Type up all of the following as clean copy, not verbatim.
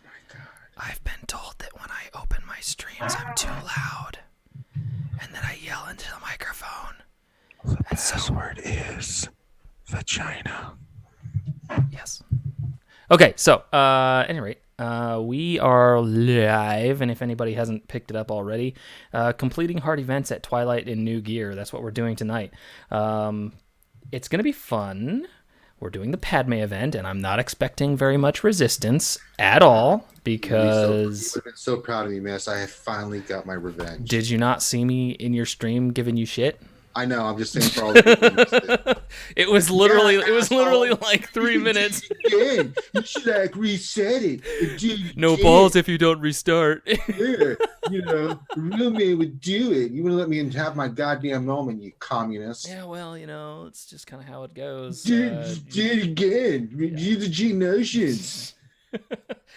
my God. I've been told that when I open my streams, I'm too loud, and that I yell into the microphone. The password is vagina. Yes. Okay, so at any rate, we are live, and if anybody hasn't picked it up already, completing hard events at Twilight in new gear. That's what we're doing tonight. It's going to be fun. We're doing the Padme event, and I'm not expecting very much resistance at all because... You would have been so proud of me, miss. I have finally got my revenge. Did you not see me in your stream giving you shit? I know. I'm just saying for all the people. It was literally like 3 minutes. Again, you should like reset it. No balls if you don't restart. Yeah, a real man would do it. You wouldn't let me have my goddamn moment, you communist. Yeah, well, it's just kind of how it goes. Do it again. Use the G notions.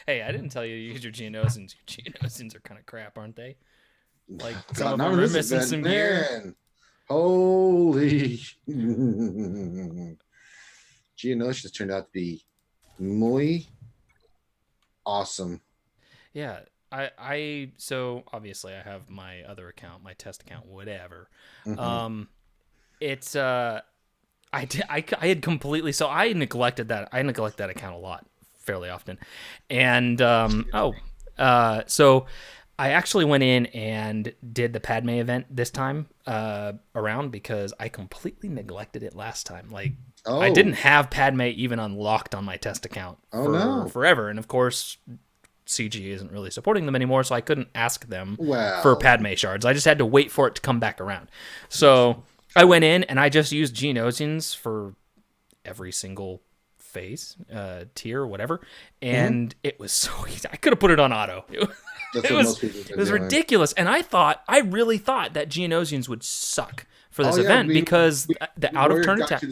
Hey, I didn't tell you to use your Geonosians. Your Geonosians are kind of crap, aren't they? Like some God, of them are missing some gear. Holy Geonosians turned out to be muy awesome. Yeah, so obviously I have my other account, my test account, whatever. Mm-hmm. It's I had completely, so I neglect that account a lot, fairly often, and so I actually went in and did the Padme event this time around because I completely neglected it last time. Like, I didn't have Padme even unlocked on my test account for forever. And of course, CG isn't really supporting them anymore, so I couldn't ask them for Padme shards. I just had to wait for it to come back around. So I went in and I just used Geonosians for every single phase, tier, whatever. And it was so easy. I could have put it on auto. It was ridiculous, and I really thought that Geonosians would suck for this event because the out of turn attack.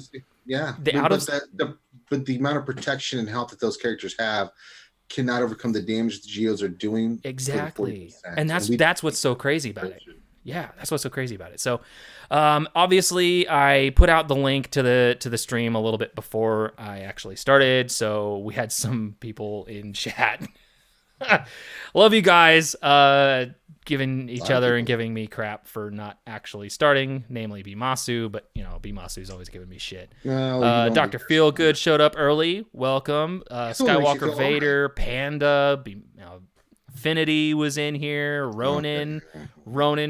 But the amount of protection and health that those characters have cannot overcome the damage the Geos are doing. Exactly, and that's what's so crazy about it. Yeah, that's what's so crazy about it. So, obviously, I put out the link to the stream a little bit before I actually started, so we had some people in chat. Love you guys, giving each other and giving me crap for not actually starting, namely Bimasu, but Bimasu's always giving me shit. Dr. Feelgood showed up early. Welcome. Skywalker Vader, Panda, Affinity was in here. Ronan,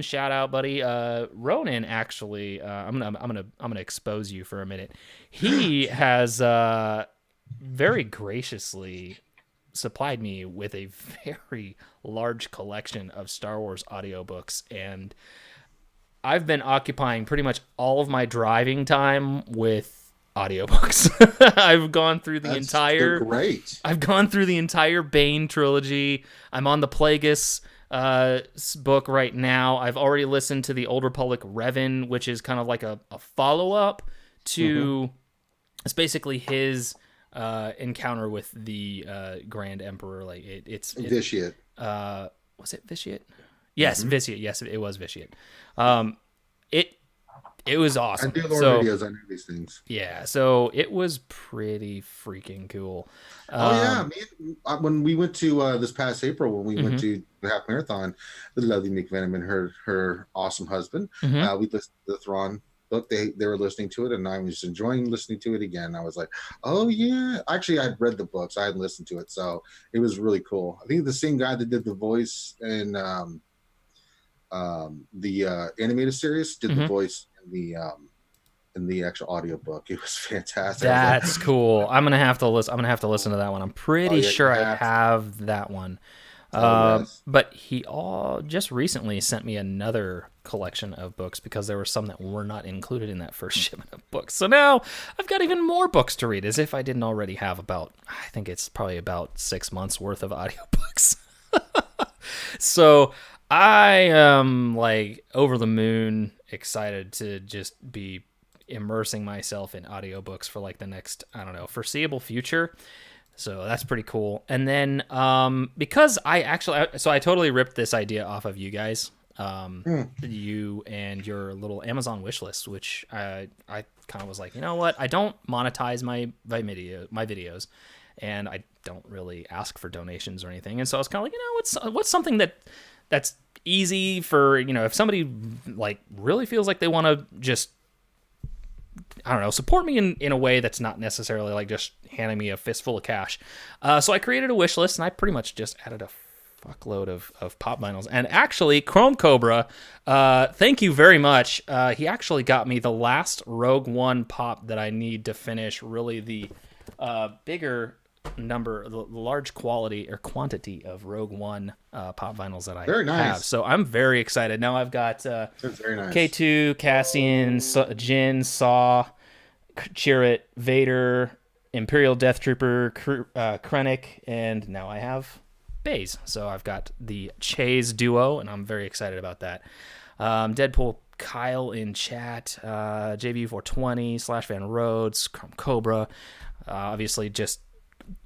shout out, buddy. Ronan actually, I'm gonna expose you for a minute. He has very graciously supplied me with a very large collection of Star Wars audiobooks, and I've been occupying pretty much all of my driving time with audiobooks. I've gone through the entire Bane trilogy. I'm on the Plagueis book right now. I've already listened to the Old Republic Revan, which is kind of like a follow-up to it's basically his encounter with the Grand Emperor. Like it's Vitiate. Was it Vitiate? Yes, Vitiate. Yes, it was Vitiate. It was awesome. I do more videos. I know these things. Yeah, so it was pretty freaking cool. When we went to this past April, when we went to the half marathon, the lovely Nick Venom and her awesome husband, we listened to the Thrawn book. They were listening to it, and I was enjoying listening to it again. I was like, oh yeah. Actually, I'd read the books. I hadn't listened to it, so it was really cool. I think the same guy that did the voice in the animated series did the voice in the actual audiobook. It was fantastic. That's cool. I'm gonna have to listen to that one. I'm pretty sure I have that one. But he just recently sent me another collection of books because there were some that were not included in that first shipment of books. So now I've got even more books to read, as if I didn't already have I think it's probably about 6 months worth of audiobooks. So I am like over the moon excited to just be immersing myself in audiobooks for like the next, foreseeable future. So that's pretty cool. And then because I totally ripped this idea off of you guys, you and your little Amazon wish list, which I kind of was like, you know what? I don't monetize my videos. and I don't really ask for donations or anything. And so I was kind of like, what's something that's easy for, if somebody like really feels like they want to just, I don't know, support me in a way that's not necessarily like just handing me a fistful of cash. So I created a wish list, and I pretty much just added a fuckload of pop vinyls. And actually, Chrome Cobra, thank you very much. He actually got me the last Rogue One pop that I need to finish really the bigger number, the large quality or quantity of Rogue One pop vinyls that I have. So I'm very excited. Now I've got very nice. K2, Cassian, Jin, Saw, Chirrut, Vader, Imperial Death Trooper, Krennic, and now I have Baze. So I've got the Chase duo, and I'm very excited about that. Deadpool Kyle in chat, JV420, /Van Rhodes, Cobra. Obviously, just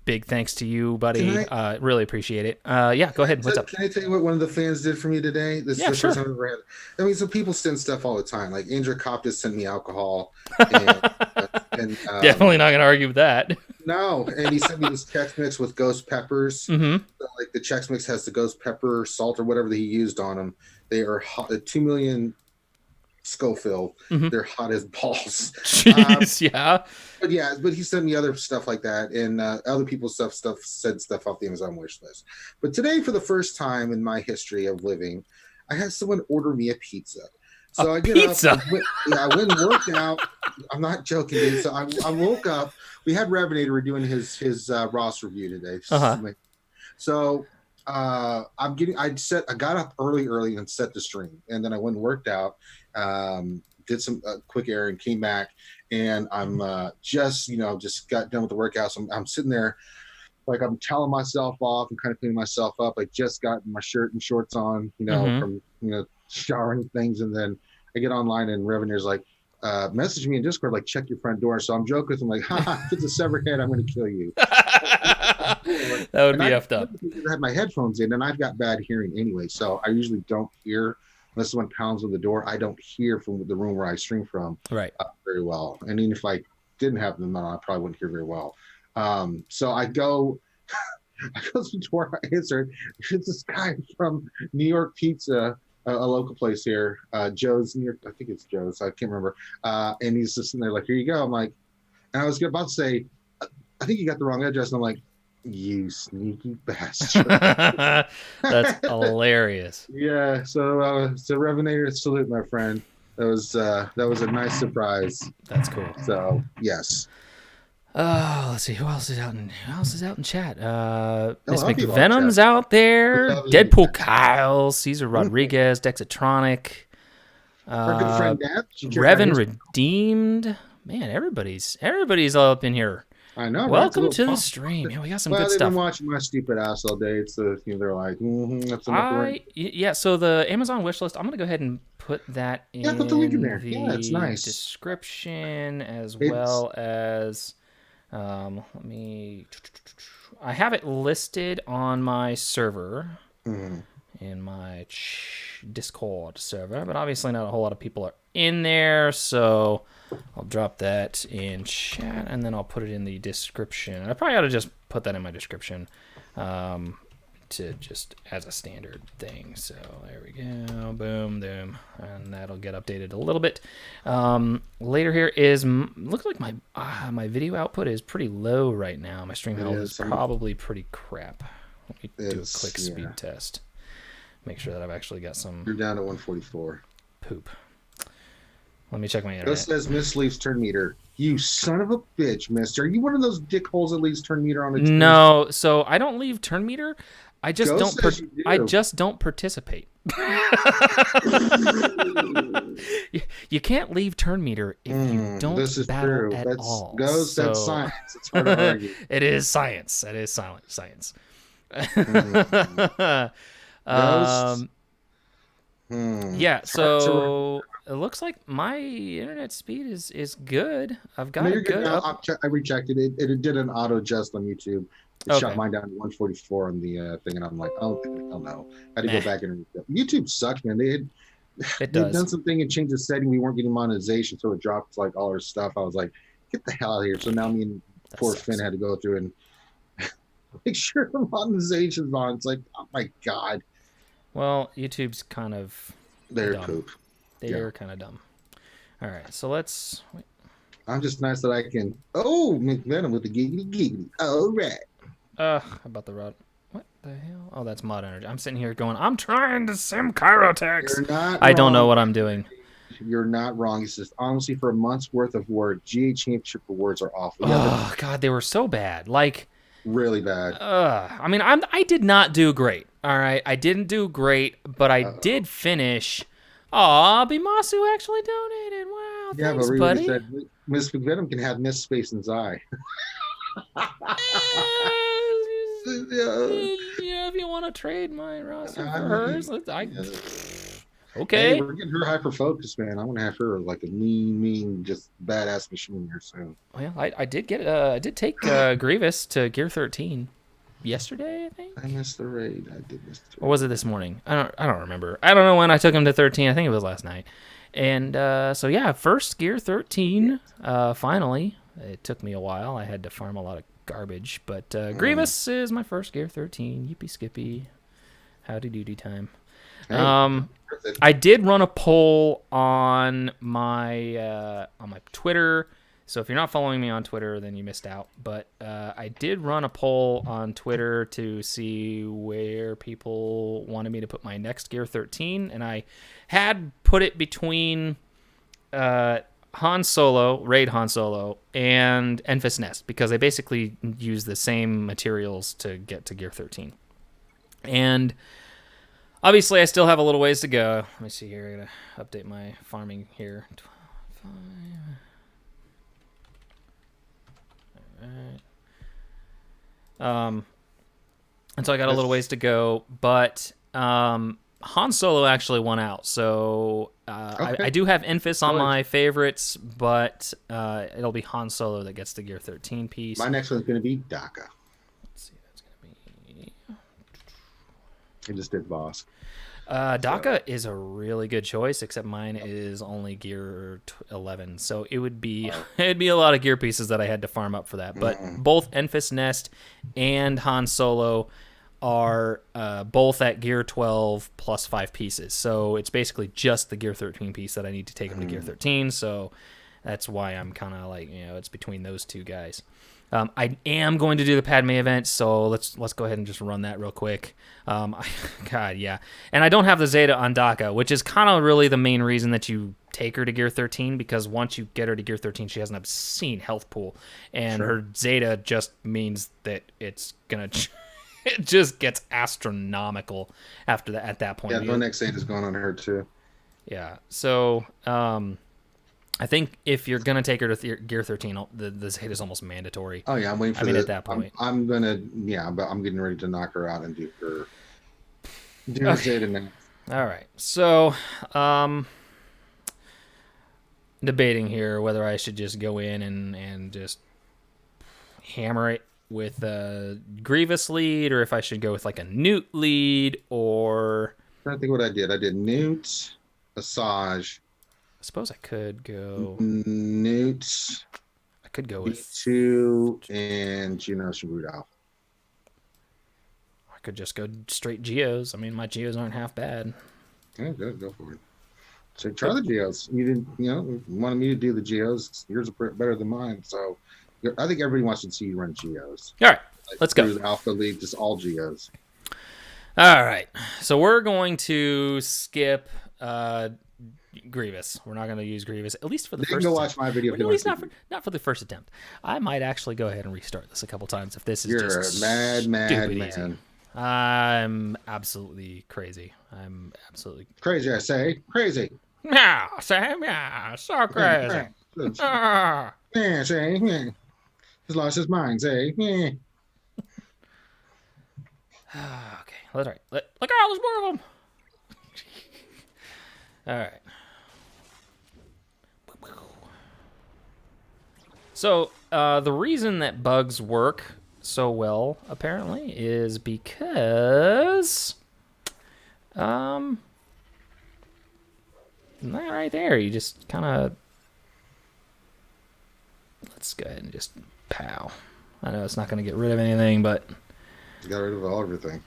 big thanks to you, buddy. Really appreciate it. Yeah, go ahead. What's up? Can I tell you what one of the fans did for me today? This is the first time I've ever had. I mean, so people send stuff all the time. Like Andrew Kopp just sent me alcohol. And definitely not going to argue with that. No, and he sent me this Chex Mix with ghost peppers. Mm-hmm. So, like the Chex Mix has the ghost pepper, salt, or whatever that he used on them. They are hot, 2 million Scoville. Mm-hmm. They're hot as balls. Jeez, yeah. But he sent me other stuff like that, and other people's said stuff off the Amazon wish list. But today, for the first time in my history of living, I had someone order me a pizza. So I get up. I went and worked out. I'm not joking, dude. So I woke up. We had Revenator. We're doing his Ross review today. So I got up early and set the stream, and then I went and worked out. Did some quick errand, came back, and I'm just got done with the workout. So I'm sitting there, like I'm telling myself off and kind of cleaning myself up. I just got my shirt and shorts on, from showering things, and then I get online and Revenue's like, message me in Discord, like, check your front door. So I'm joking with him, like, if it's a severed head, I'm going to kill you. That would be effed up. I had my headphones in, and I've got bad hearing anyway, so I usually don't hear unless someone pounds on the door. I don't hear from the room where I stream from very well. And even if I didn't have them on, I probably wouldn't hear very well. So I go to the door, I answer. It's this guy from New York Pizza, a local place here, Joe's New York. I think it's Joe's. I can't remember. And he's just sitting there like, here you go. I'm like, and I was about to say, I think you got the wrong address. And I'm like, you sneaky bastard. That's hilarious. Yeah. So Revenator, salute, my friend. That was a nice surprise. That's cool. So yes. Let's see who else is out in chat. Miss McVenom's out there. Deadpool Kyle, Caesar Rodriguez, Dexatronic, our good friend Dad. Revan Redeemed. Man, everybody's all up in here. I know. Welcome to the stream. Yeah, we got some good stuff. They've been watching my stupid ass all day. It's they're like, that's enough. So the Amazon wish list, I'm gonna go ahead and put that in. Yeah, put the link in there. Yeah, it's nice. Description well as. I have it listed on my server, in my Discord server, but obviously not a whole lot of people are in there, so I'll drop that in chat, and then I'll put it in the description. I probably ought to just put that in my description, to just as a standard thing. So there we go, boom, boom, and that'll get updated a little bit later. Here is looks like my video output is pretty low right now. My stream health is probably pretty crap. Let me do a quick speed test, make sure that I've actually got some. You're down to 144. Poop. Let me check my internet. This says Miss leaves turn meter. You son of a bitch, mister. Are you one of those dickholes that leaves turn meter on the TV? No, so I don't leave turn meter. I just I just don't participate. You can't leave turn meter if you don't battle at all. That's science. It's hard to argue. It is science. It is science. Yeah, so it looks like my internet speed is good. I've got it good. I rechecked it. It did an auto adjust on YouTube. It shot mine down to 144 on the thing, and I'm like, oh no. I had to go back and YouTube sucks, man. They've done something and changed the setting. We weren't getting monetization, so it dropped like all our stuff. I was like, get the hell out of here. So now me and poor Finn had to go through and picture of monetization on. It's like, oh my god. Well, YouTube's kind of They're dumb. poop. They're kind of dumb. All right, so let's. Wait. I'm just nice that I can. Oh, McVenom with the giggity giggity. All right. How about the rod? What the hell? Oh, that's mod energy. I'm sitting here going, I'm trying to sim Kyrotex. You're not. I don't know what I'm doing. You're not wrong. He says, honestly, for a month's worth of work, GA Championship awards are awful. Oh God, they were so bad. Like really bad. I mean, I did not do great. All right, I didn't do great, but I did finish. Aw, Bimasu actually donated. Wow, yeah, thanks, but buddy. Said Miss McVenom can have Miss Space and Eye. Yeah, if you want to trade my roster for hers, okay. Hey, we're getting her hyper focused, man. I want to have her like a mean, just badass machine here soon. Well, I did get I did take Grievous to Gear 13 yesterday, I think. I missed the raid. I did miss the raid. Or was it this morning? I don't remember. I don't know when I took him to 13. I think it was last night. And so yeah, first Gear 13. Finally, it took me a while. I had to farm a lot of garbage, but Grievous is my first Gear 13. Yippee skippy, howdy doody time. Hey, I did run a poll on my Twitter. So if you're not following me on Twitter, then you missed out. But I did run a poll on Twitter to see where people wanted me to put my next Gear 13, and I had put it between Han Solo, Raid Han Solo, and Enfys Nest, because they basically use the same materials to get to Gear 13. And obviously, I still have a little ways to go. Let me see here. I'm going to update my farming here. 5. All right. And so I got a little ways to go, but Han Solo actually won out. So I do have Enfys on my favorites, but it'll be Han Solo that gets the Gear 13 piece. My next one's going to be Daka. Let's see, that's going to be... I just did Vosk. Daka is a really good choice, except mine is only Gear 11, so it would be it'd be a lot of gear pieces that I had to farm up for that. But both Enfys Nest and Han Solo are both at Gear 12 plus 5 pieces, so it's basically just the Gear 13 piece that I need to take them to Gear 13. So that's why I'm kind of like, it's between those two guys. I am going to do the Padme event, so let's go ahead and just run that real quick. God, yeah. And I don't have the Zeta on Daka, which is kind of really the main reason that you take her to Gear 13, because once you get her to Gear 13, she has an obscene health pool, and her Zeta just means that it's going to... it just gets astronomical after that. At that point. Yeah, the next Zeta's going on her, too. Yeah, so... I think if you're gonna take her to Gear 13, the Zeta is almost mandatory. Oh yeah, I'm waiting for. at that point, I'm but I'm getting ready to knock her out and do her Zeta now. All right, so debating here whether I should just go in and just hammer it with a Grievous lead, or if I should go with like a Newt lead, or I think what I did Newt, Asajj. I suppose I could go Newt. I could go with B2 and Geonos and Rudolph. I could just go straight Geos. I mean, my Geos aren't half bad. Yeah, go for it. So try the Geos. You didn't, wanted me to do the Geos. Yours are better than mine. So I think everybody wants to see you run Geos. All right, let's go. The Alpha League, just all Geos. All right, so we're going to skip Grievous. We're not going to use Grievous, at least for the first. Go watch my video. At least not for the first attempt. I might actually go ahead and restart this a couple times if this is just mad man. Easy. I'm absolutely crazy. Crazy. I say crazy. Yeah, Sam. Yeah, so crazy. Yeah, say yeah. He's lost his mind. Say yeah. Okay, all right. Look out, there's more of them. All right. So the reason that bugs work so well, apparently, is because that right there, you just kind of, let's go ahead and just pow. I know it's not going to get rid of anything, but Got rid of everything.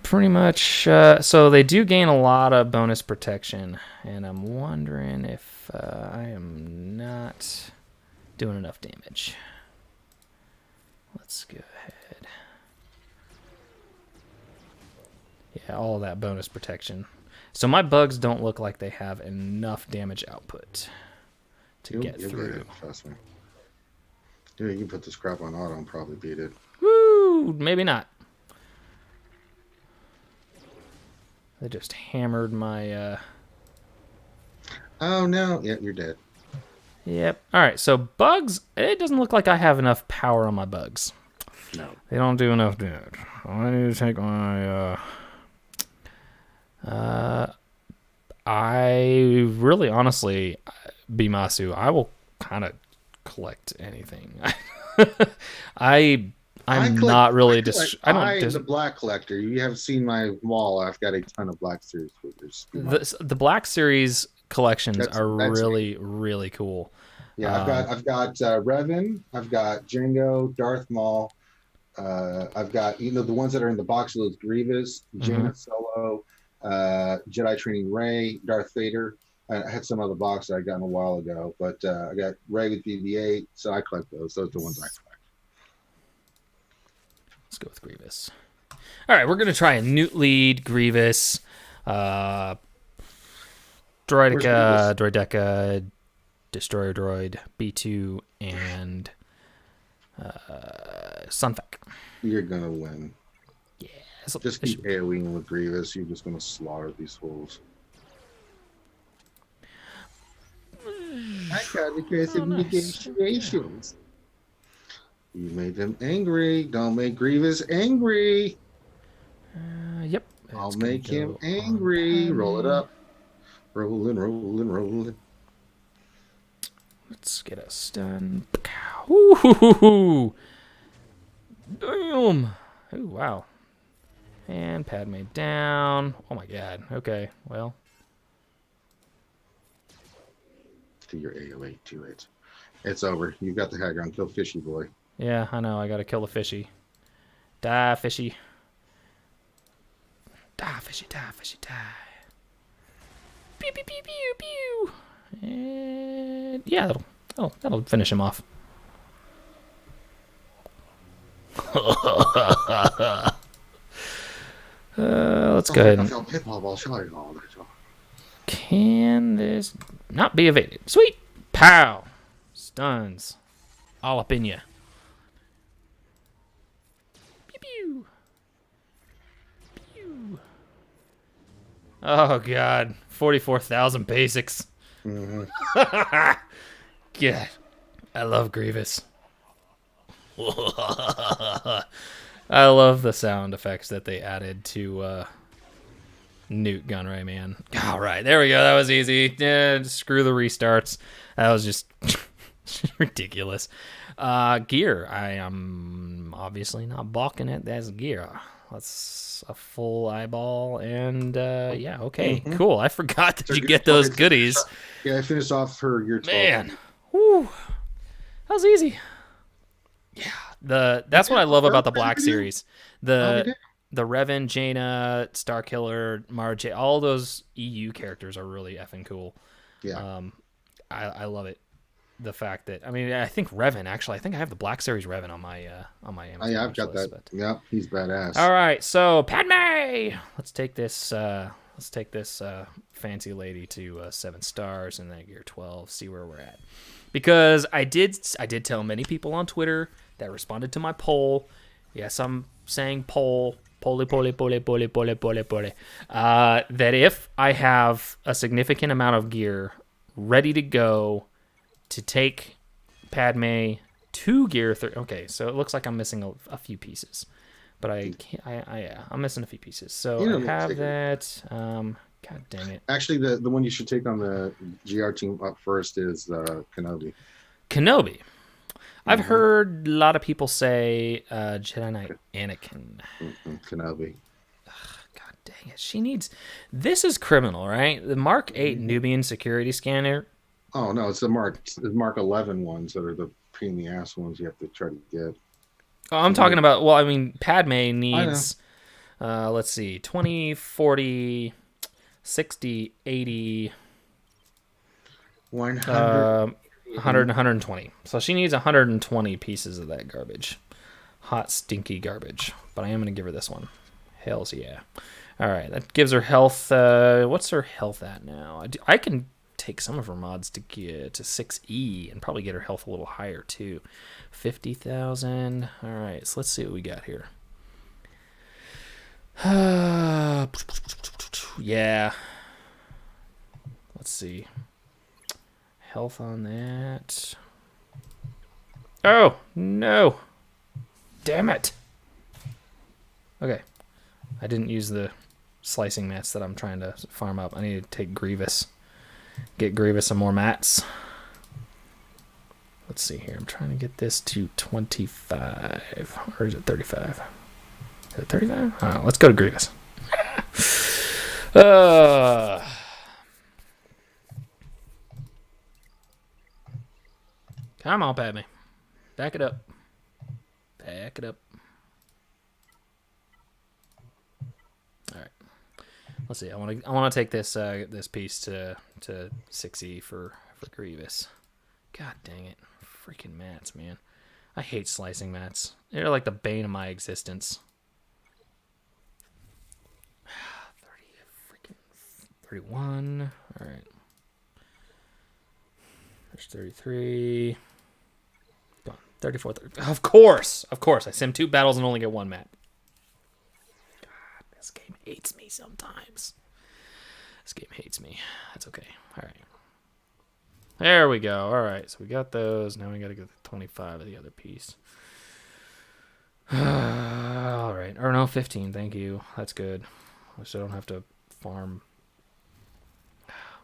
Pretty much. So they do gain a lot of bonus protection, and I'm wondering if I am not doing enough damage. Let's go ahead. Yeah, all that bonus protection. So my bugs don't look like they have enough damage output to get through. Get it, trust me. Yeah, you can put this crap on auto and probably beat it. Woo! Maybe not. They just hammered my... Oh, no. Yeah, you're dead. Yep. All right, so bugs, it doesn't look like I have enough power on my bugs. No. They don't do enough damage. I need to take my... I really, honestly, Bimasu, I will kind of collect anything. I'm not really the black collector. You have seen my wall. I've got a ton of Black Series figures. The Black Series collections are really cool. Yeah, I've got Revan, I've got Jango, Darth Maul. I've got the ones that are in the box. Those Grievous, Jaina Solo, Jedi Training Rey, Darth Vader. I had some other box that I got a while ago, but I got Rey with BB-8, so I collect those. Those are the ones I collect. Let's go with Grievous. All right, we're going to try a Newt Lead, Grievous, Droideka, Destroyer Droid, B2, and Sunfak. You're going to win. Yeah. Just keep AoEing with Grievous. You're just going to slaughter these fools. I got aggressive negotiations. You made them angry. Don't make Grievous angry. Yep. I'll make him angry. Roll it up. Rolling. Let's get a stun. Ooh. Damn. Ooh, wow. And Padme down. Oh my god. Okay, well. Do your AoE to it. It's over. You got the high ground. Kill Fishy Boy. Yeah, I know. I gotta kill the fishy. Die, fishy. Die, fishy, die, fishy, die. Pew, pew, pew, pew, pew. And yeah, that'll finish him off. Let's go ahead. Can this not be evaded? Sweet! Pow! Stuns. All up in ya. Pew pew. Pew. Oh god. 44,000 basics. Mm-hmm. God. I love Grievous. I love the sound effects that they added to Newt Gunray, man. All right, there we go. That was easy. Yeah, screw the restarts. That was just ridiculous. Gear. I am obviously not balking it. That's gear. That's a full eyeball. And yeah, okay, cool. I forgot that you get those goodies. Yeah, I finished off her year 12. Man, whew. That was easy. Yeah, that's what I love about the Black Series. The Revan, Jaina, Starkiller, Marja, all those EU characters are really effing cool. Yeah. I love it. The fact that I think Revan actually. I think I have the Black Series Revan on my Amazon. Yeah, I've got that. But... Yeah, he's badass. All right, so Padme. Let's take this fancy lady to 7 stars and then gear 12. See where we're at. Because I did tell many people on Twitter that responded to my poll. Yes, I'm saying poll. That if I have a significant amount of gear ready to go to take Padme to gear 3. Okay, so it looks like I'm missing a few pieces, but I'm missing a few pieces. So I have that. God dang it! Actually, the one you should take on the GR team up first is Kenobi. Kenobi. I've heard a lot of people say Jedi Knight Anakin. Kenobi. God dang it. She needs... This is criminal, right? The Mark 8 Nubian security scanner. Oh, no. It's the Mark 11 ones that are the pain in the ass ones you have to try to get. Oh, I'm talking about, well, I mean, Padme I know. needs, let's see, 20, 40, 60, 80, 100. 100, 120. So she needs 120 pieces of that garbage. Hot, stinky garbage. But I am going to give her this one. Hells yeah. All right, that gives her health. What's her health at now? I can take some of her mods to get to 6E and probably get her health a little higher too. 50,000. All right, so let's see what we got here. Yeah. Let's see. Health on that. Oh, no. Damn it. Okay. I didn't use the slicing mats that I'm trying to farm up. I need to take Grievous. Get Grievous some more mats. Let's see here. I'm trying to get this to 25. Or is it 35? Is it 35? Oh, let's go to Grievous. Come on, Padme. Back it up. Back it up. All right. Let's see. I want to take this this piece to 6E for Grievous. God dang it. Freaking mats, man. I hate slicing mats. They're like the bane of my existence. 31. All right. There's 33. Go on. 34. 30. Of course. I sim 2 battles and only get 1 mat. God, this game hates me sometimes. This game hates me. That's okay. All right. There we go. All right. So we got those. Now we got to get the 25 of the other piece. All right. Or no, 15. Thank you. That's good. So I don't have to farm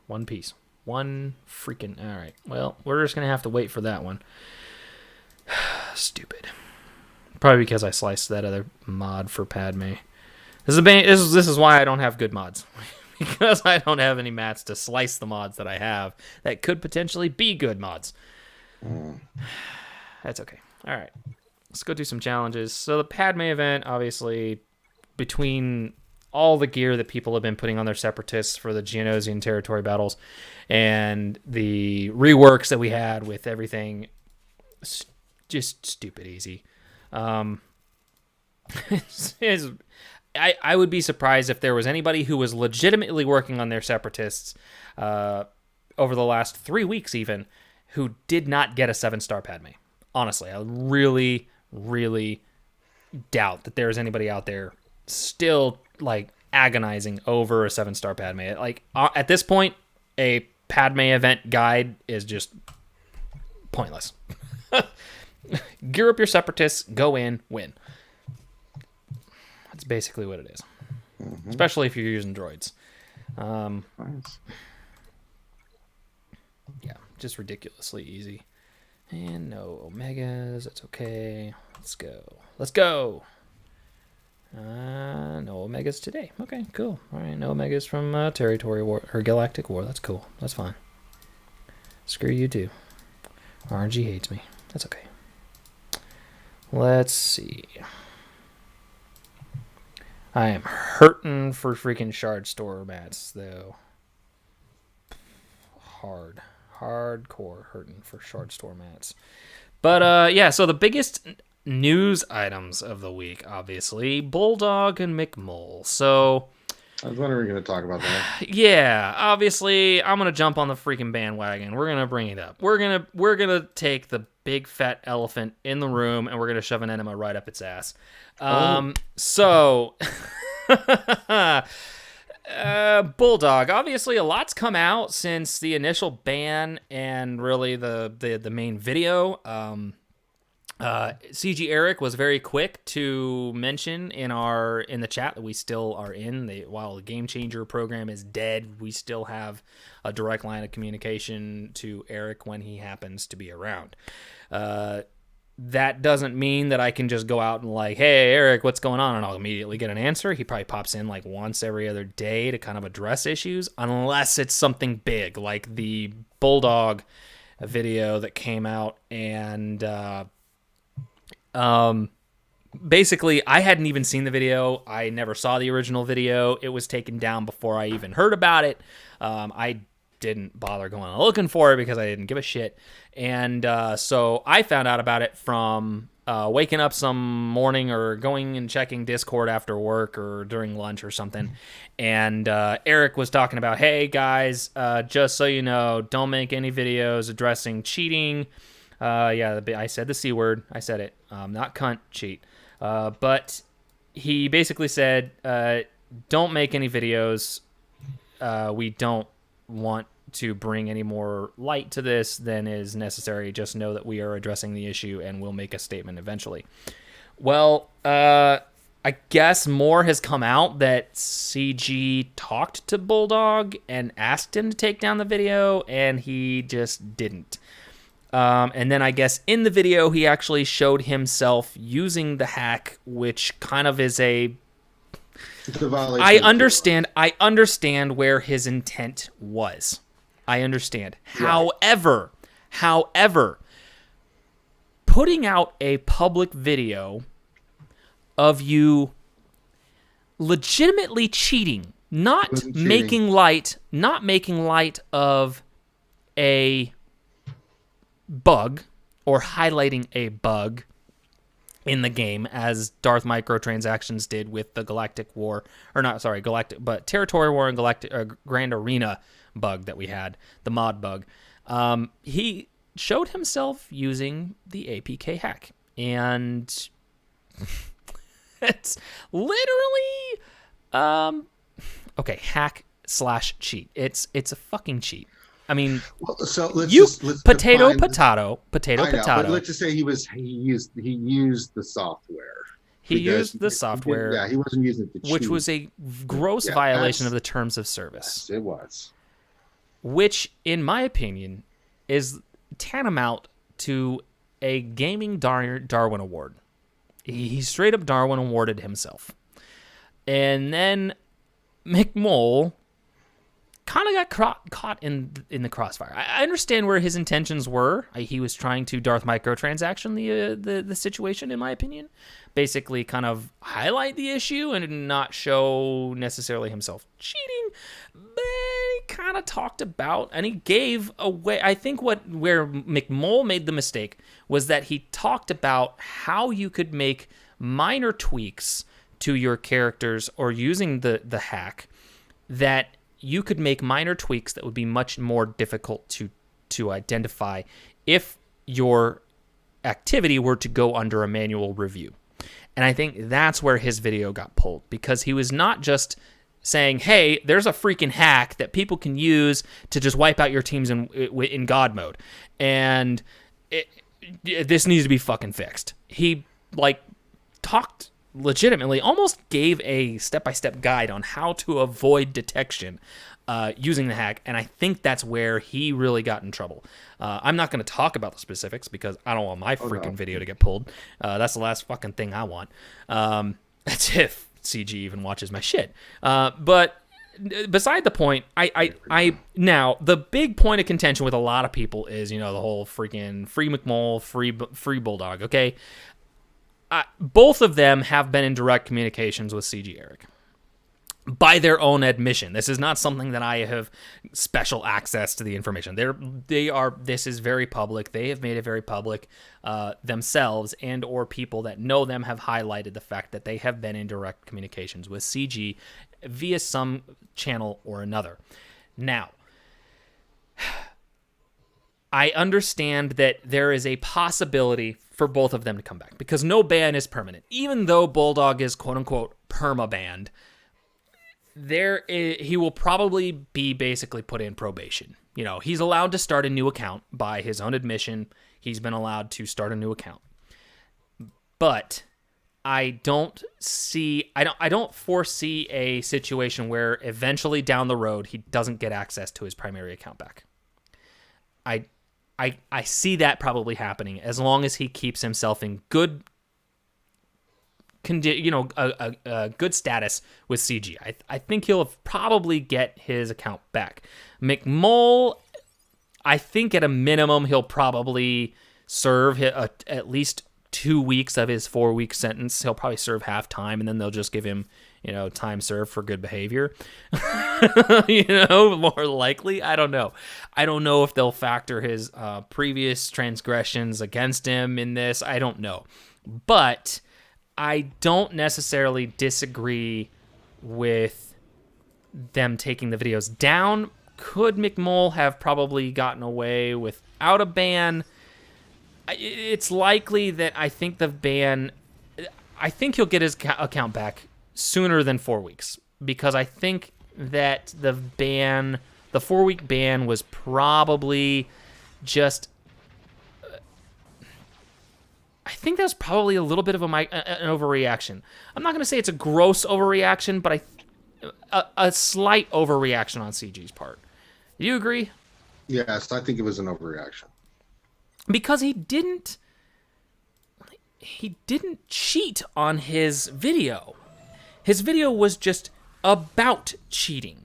1 piece. 1 freaking... All right. Well, we're just going to have to wait for that one. Stupid. Probably because I sliced that other mod for Padme. This is why I don't have good mods. Because I don't have any mats to slice the mods that I have that could potentially be good mods. That's okay. All right. Let's go do some challenges. So the Padme event, obviously, between all the gear that people have been putting on their separatists for the Geonosian territory battles and the reworks that we had with everything, just stupid easy. I would be surprised if there was anybody who was legitimately working on their separatists over the last 3 weeks even who did not get a 7-star Padme. Honestly, I really, really doubt that there is anybody out there still like agonizing over a 7-star Padme. Like at this point, a Padme event guide is just pointless. Gear up your separatists, go in, win. That's basically what it is. Mm-hmm. Especially if you're using droids. Nice. Yeah, just ridiculously easy. And no Omegas, that's okay. Let's go. No Omegas today. Okay, cool. All right, no Omegas from Territory War or Galactic War. That's cool. That's fine. Screw you too. RNG hates me. That's okay. Let's see. I am hurting for freaking shard store mats, though. Hardcore hurting for shard store mats. But, yeah, so the biggest news items of the week, obviously, Bulldog and McMull. So... I was wondering, we're going to talk about that. Yeah, obviously, I'm going to jump on the freaking bandwagon. We're going to bring it up. We're gonna take the big fat elephant in the room, and we're going to shove an enema right up its ass. So, Bulldog. Obviously, a lot's come out since the initial ban and really the main video. CG Eric was very quick to mention in the chat that we still are in. While the Game Changer program is dead, we still have a direct line of communication to Eric when he happens to be around. That doesn't mean that I can just go out and like, hey, Eric, what's going on? And I'll immediately get an answer. He probably pops in like once every other day to kind of address issues, unless it's something big like the Bulldog video that came out and basically, I hadn't even seen the video. I never saw the original video. It was taken down before I even heard about it. I didn't bother going looking for it because I didn't give a shit. And so I found out about it from waking up some morning or going and checking Discord after work or during lunch or something. And Eric was talking about, hey, guys, just so you know, don't make any videos addressing cheating. I said the C word. I said it. Not cunt, cheat. But he basically said, don't make any videos. We don't want to bring any more light to this than is necessary. Just know that we are addressing the issue and we'll make a statement eventually. Well, I guess more has come out that CG talked to Bulldog and asked him to take down the video, and he just didn't. And then I guess in the video, he actually showed himself using the hack, which kind of is I understand where his intent was. I understand. Right. However, putting out a public video of you legitimately cheating, not making light of a bug or highlighting a bug in the game, as Darth Microtransactions did with the Territory War and Grand Arena bug that we had, the mod bug. He showed himself using the APK hack, and it's literally hack/cheat. It's a fucking cheat. I mean, so let's potato. But let's just say he used the software. He used the software. Yeah, he wasn't using it to cheat, which was a gross violation of the terms of service. Yes, it was. Which, in my opinion, is tantamount to a gaming Darwin Award. He straight up Darwin Awarded himself. And then McMole kind of got caught in the crossfire. I understand where his intentions were. He was trying to Darth Microtransaction the situation, in my opinion. Basically kind of highlight the issue and not show necessarily himself cheating. But he kind of talked about, and he gave away, I think where McMole made the mistake was that he talked about how you could make minor tweaks to your characters, or using the hack, that you could make minor tweaks that would be much more difficult to identify if your activity were to go under a manual review. And I think that's where his video got pulled, because he was not just saying, hey, there's a freaking hack that people can use to just wipe out your teams in God mode, and this needs to be fucking fixed. He talked legitimately, almost gave a step-by-step guide on how to avoid detection using the hack, and I think that's where he really got in trouble. I'm not going to talk about the specifics because I don't want my freaking video to get pulled. That's the last fucking thing I want. That's if CG even watches my shit. But beside the point, I now the big point of contention with a lot of people is, the whole freaking free McMole, free Bulldog. Okay. Both of them have been in direct communications with CG Eric by their own admission. This is not something that I have special access to the information. This is very public. They have made it very public themselves, and or people that know them have highlighted the fact that they have been in direct communications with CG via some channel or another. Now, I understand that there is a possibility for both of them to come back, because no ban is permanent. Even though Bulldog is quote-unquote perma-banned, he will probably be basically put in probation. He's allowed to start a new account by his own admission. He's been allowed to start a new account. But I don't foresee a situation where eventually down the road he doesn't get access to his primary account back. I see that probably happening as long as he keeps himself in good a good status with CG. I think he'll probably get his account back. McMole, I think at a minimum he'll probably serve at least 2 weeks of his 4-week sentence. He'll probably serve half time, and then they'll just give him, time served for good behavior. More likely. I don't know. I don't know if they'll factor his previous transgressions against him in this. I don't know. But I don't necessarily disagree with them taking the videos down. Could McMull have probably gotten away without a ban? It's likely that I think he'll get his account back sooner than 4 weeks, because I think that the 4-week ban was probably just, I think that was probably a little bit of an overreaction. I'm not going to say it's a gross overreaction, but a slight overreaction on CG's part. Do you agree? Yes, I think it was an overreaction. Because he didn't cheat on his video. His video was just about cheating.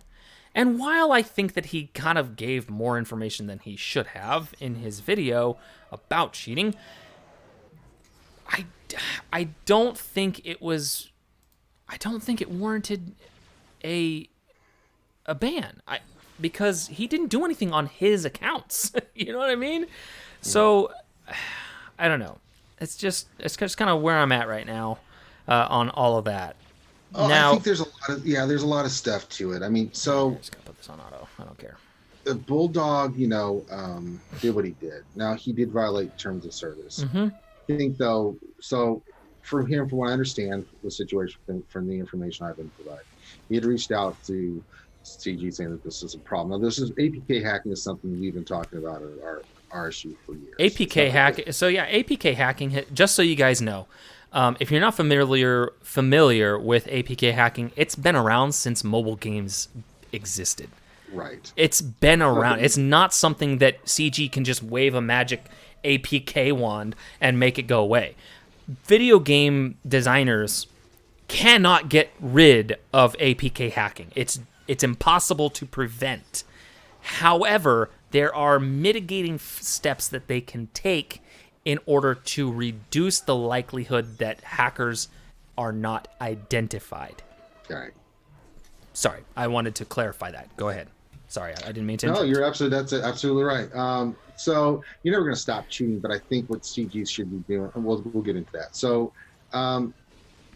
And while I think that he kind of gave more information than he should have in his video about cheating, I don't think it warranted a ban. Because he didn't do anything on his accounts. You know what I mean? So, I don't know. It's just kind of where I'm at right now on all of that. Now, I think there's a lot of stuff to it. I mean, so I'm just gonna put this on auto. I don't care. The Bulldog, did what he did. Now he did violate terms of service. Mm-hmm. I think though, so from what I understand the situation from the information I've been provided, he had reached out to CG saying that this is a problem. Now, this is APK hacking is something we've been talking about at our RSU for years. APK hacking. So yeah, APK hacking. Just so you guys know, if you're not familiar with APK hacking, it's been around since mobile games existed. Right. It's been around. It's not something that CG can just wave a magic APK wand and make it go away. Video game designers cannot get rid of APK hacking. It's impossible to prevent. However, there are mitigating steps that they can take in order to reduce the likelihood that hackers are not identified. Okay. Sorry, I wanted to clarify that. Go ahead. Sorry, I didn't mean to. No, that's absolutely right. So you're never going to stop cheating, but I think what CG should be doing, and we'll get into that. So I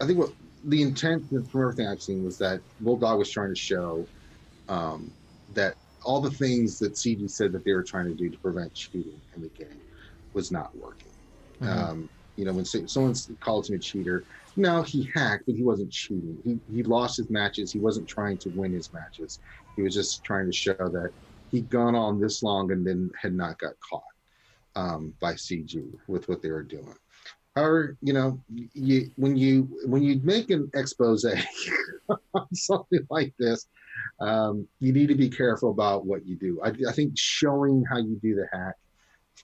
think what the intent from everything I've seen was that Bulldog was trying to show that all the things that CG said that they were trying to do to prevent cheating in the game was not working. Mm-hmm. When someone calls him a cheater, no, he hacked, but he wasn't cheating. He lost his matches. He wasn't trying to win his matches. He was just trying to show that he'd gone on this long and then had not got caught by CG with what they were doing. However, when you make an expose on something like this, you need to be careful about what you do. I think showing how you do the hack,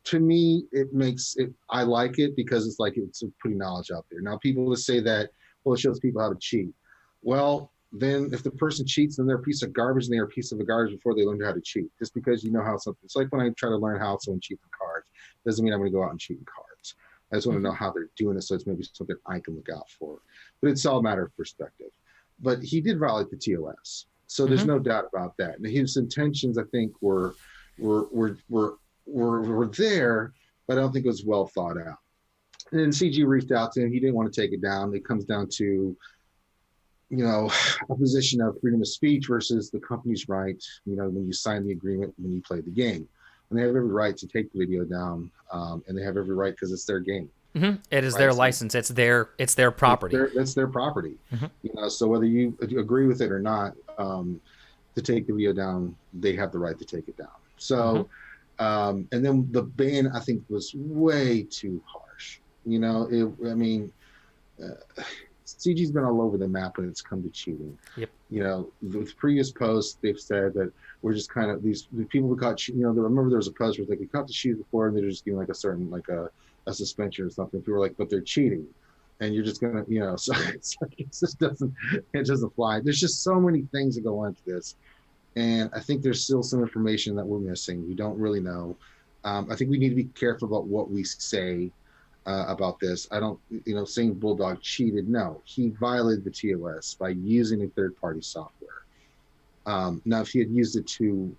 to me, it makes it. I like it because it's like it's putting knowledge out there. Now, people will say that, well, it shows people how to cheat. Well, then if the person cheats, then they're a piece of garbage, and they're a piece of garbage before they learn how to cheat. Just because you know how something. It's like when I try to learn how someone cheats in cards, doesn't mean I'm going to go out and cheat in cards. I just want to know how they're doing it, so it's maybe something I can look out for. But it's all a matter of perspective. But he did violate the TOS, so there's no doubt about that. And his intentions, I think, were there, but I don't think it was well thought out. And then CG reached out to him. He didn't want to take it down. It comes down to, a position of freedom of speech versus the company's right, when you sign the agreement, when you play the game. And they have every right to take the video down, and they have every right because it's their game. Mm-hmm. It is their license. It's their property. It's their property. Mm-hmm. So whether you agree with it or not, to take the video down, they have the right to take it down. So, and then the ban, I think, was way too harsh. CG's been all over the map when it's come to cheating. Yep. With previous posts, they've said that we're just kind of these people who caught. Remember there was a post where they caught the cheaters before, and they're just giving like a certain a suspension or something. People were like, but they're cheating, and you're just gonna, so it's like it doesn't fly. There's just so many things that go into this, and I think there's still some information that we're missing. We don't really know. I think we need to be careful about what we say. about this. I don't, saying Bulldog cheated. No, he violated the TOS by using a third-party software. Now, if he had used it to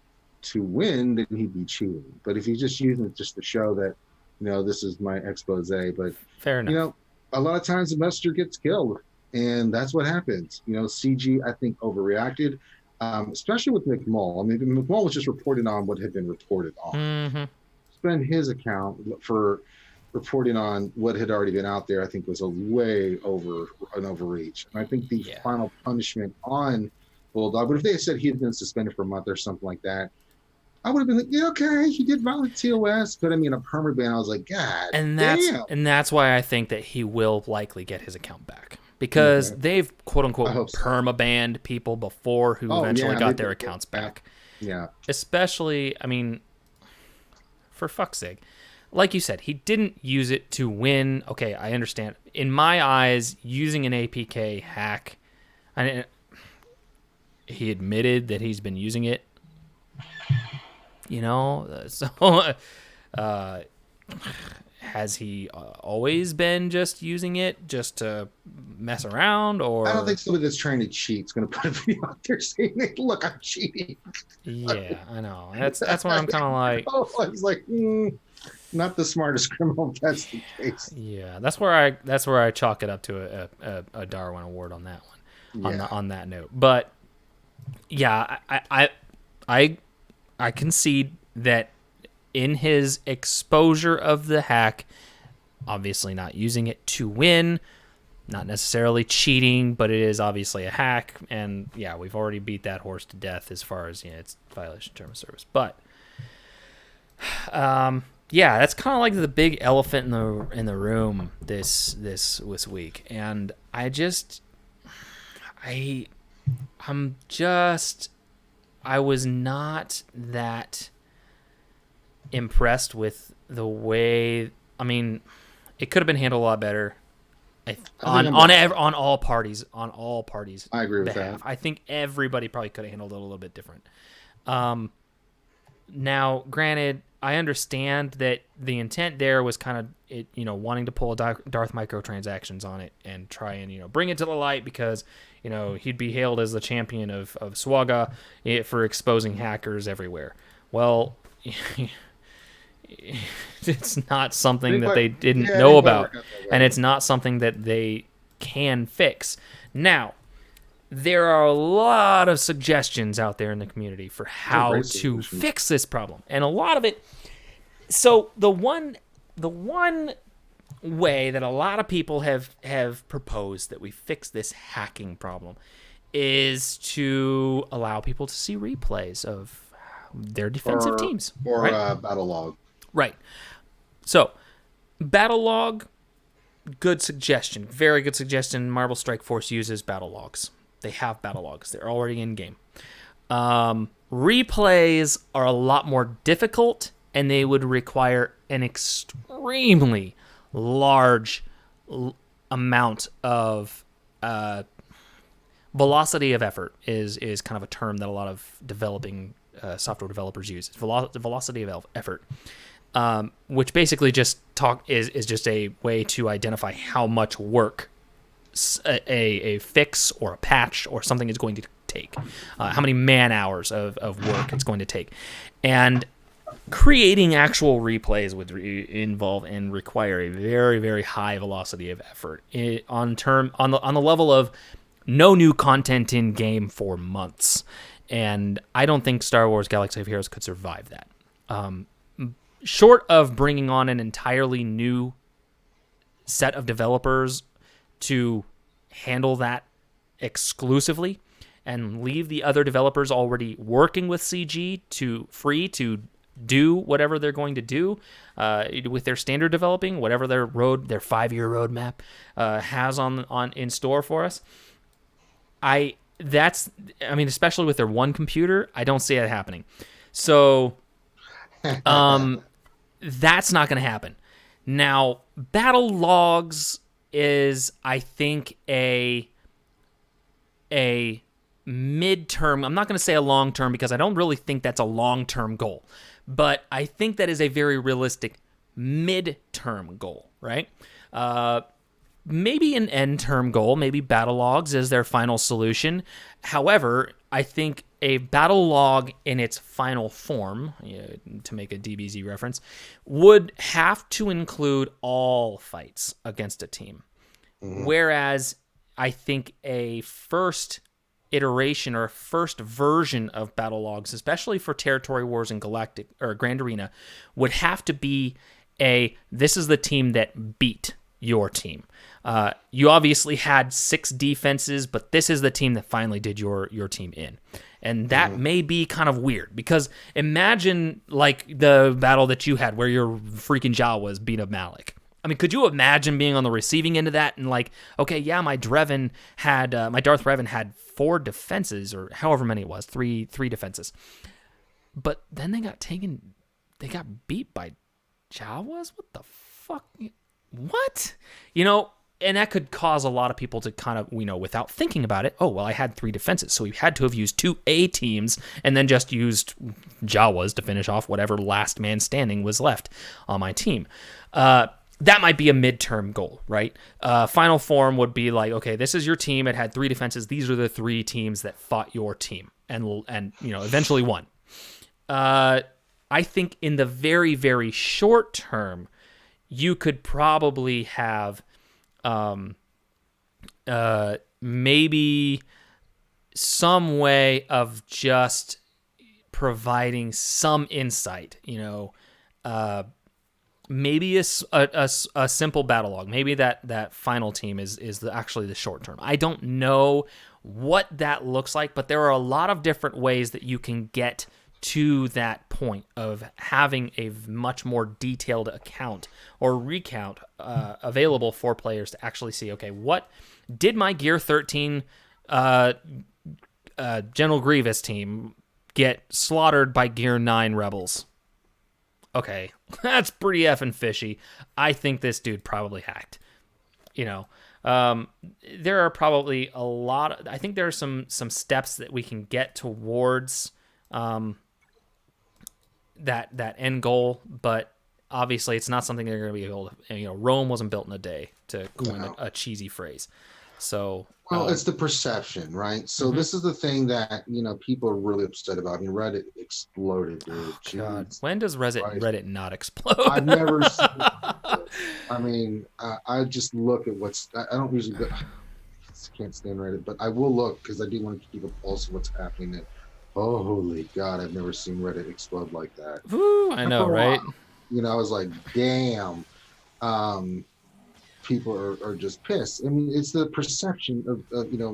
win, then he'd be cheating. But if he's just using it just to show that, this is my expose, but fair enough. A lot of times the messenger gets killed, and that's what happens. CG, I think, overreacted, especially with McMull. I mean, McMull was just reporting on what had been reported on. Mm-hmm. Spend his account for reporting on what had already been out there, I think, was a way over an overreach. And I think the final punishment on Bulldog, but if they had said he had been suspended for a month or something like that, I would have been like, yeah, okay, he did violate TOS, but I mean, a perma ban, I was like, God, damn. And that's why I think that he will likely get his account back, because they've quote unquote perma banned people before who eventually got their accounts back. Yeah, especially, I mean, for fuck's sake, like you said, he didn't use it to win. Okay, I understand. In my eyes, using an APK hack, he admitted that he's been using it. So has he always been just using it just to mess around? Or I don't think somebody that's trying to cheat is going to put a video out there saying, "Look, I'm cheating." Yeah, I know. That's why I'm kind of like. I was like, not the smartest criminal. If that's the case. Yeah, that's where I chalk it up to a Darwin Award on that one. Yeah. On that note, but yeah, I concede that in his exposure of the hack, obviously not using it to win, not necessarily cheating, but it is obviously a hack, and yeah, we've already beat that horse to death as far as it's violation of term of service. But yeah, that's kind of like the big elephant in the room this week, and I was not that impressed with the way. I mean, it could have been handled a lot better. On all parties. I agree with that. I think everybody probably could have handled it a little bit different. Now, granted, I understand that the intent there was kind of wanting to pull Darth microtransactions on it and try and bring it to the light, because he'd be hailed as the champion of SWAGA for exposing hackers everywhere. Well, it's not something that they didn't know about, and it's not something that they can fix. Now, there are a lot of suggestions out there in the community for how to fix this problem, and a lot of it. So the one way that a lot of people have proposed that we fix this hacking problem is to allow people to see replays of their defensive teams. Or battle log. Right. So, battle log, good suggestion. Very good suggestion. Marvel Strike Force uses battle logs. They have battle logs. They're already in game. Replays are a lot more difficult, and they would require an extremely large amount of velocity of effort is kind of a term that a lot of developing software developers use. It's velocity of effort, which basically just is just a way to identify how much work a fix or a patch or something is going to take, how many man hours of work it's going to take, and creating actual replays would involve and require a very, very high velocity of effort on the level of no new content in game for months. And I don't think Star Wars Galaxy of Heroes could survive that. Short of bringing on an entirely new set of developers to handle that exclusively and leave the other developers already working with CG free to do whatever they're going to do with their standard developing, whatever their 5-year roadmap has on in store for us. Especially with their one computer, I don't see it happening. So, that's not going to happen. Now, battle logs is, I think, a midterm. I'm not going to say a long term, because I don't really think that's a long term goal, but I think that is a very realistic midterm goal. right? Maybe an end term goal, maybe battle logs is their final solution. However, I think a battle log in its final form, to make a DBZ reference, would have to include all fights against a team. Mm-hmm. Whereas I think a first iteration or first version of battle logs, especially for Territory Wars and Galactic or Grand Arena, would have to be this is the team that beat your team. You obviously had 6 defenses, but this is the team that finally did your team in. And that may be kind of weird, because imagine like the battle that you had where your freaking Jawas beat up Malik. I mean, could you imagine being on the receiving end of that and like, okay, yeah, my Darth Revan had 4 defenses, or however many it was, three defenses. But then they got beat by Jawas? What the fuck? What? And that could cause a lot of people to kind of, without thinking about it, oh, well, I had 3 defenses, so we had to have used 2 A teams and then just used Jawas to finish off whatever last man standing was left on my team. That might be a midterm goal, right? Final form would be like, okay, this is your team. It had 3 defenses. These are the 3 teams that fought your team and eventually won. I think in the very, very short term, you could probably have maybe some way of just providing some insight, maybe a simple battle log. Maybe that final team is actually the short term. I don't know what that looks like, but there are a lot of different ways that you can get to that point of having a much more detailed account or recount available for players to actually see, okay, what did my Gear 13 General Grievous team get slaughtered by Gear 9 rebels? Okay, that's pretty effing fishy. I think this dude probably hacked. There are probably I think there are some steps that we can get towards that end goal, but obviously it's not something they're going to be able to, Rome wasn't built in a day, to coin a cheesy phrase. So, well, it's the perception, right? So this is the thing that, people are really upset about. I mean, Reddit exploded, dude. Oh, God. When does Reddit not explode? I've never seen it. I mean, I just look at I don't usually can't stand Reddit, but I will look because I do want to keep a pulse of what's happening. And oh, holy God, I've never seen Reddit explode like that. Ooh, I know, right? I was like, damn. People are just pissed. I mean, it's the perception of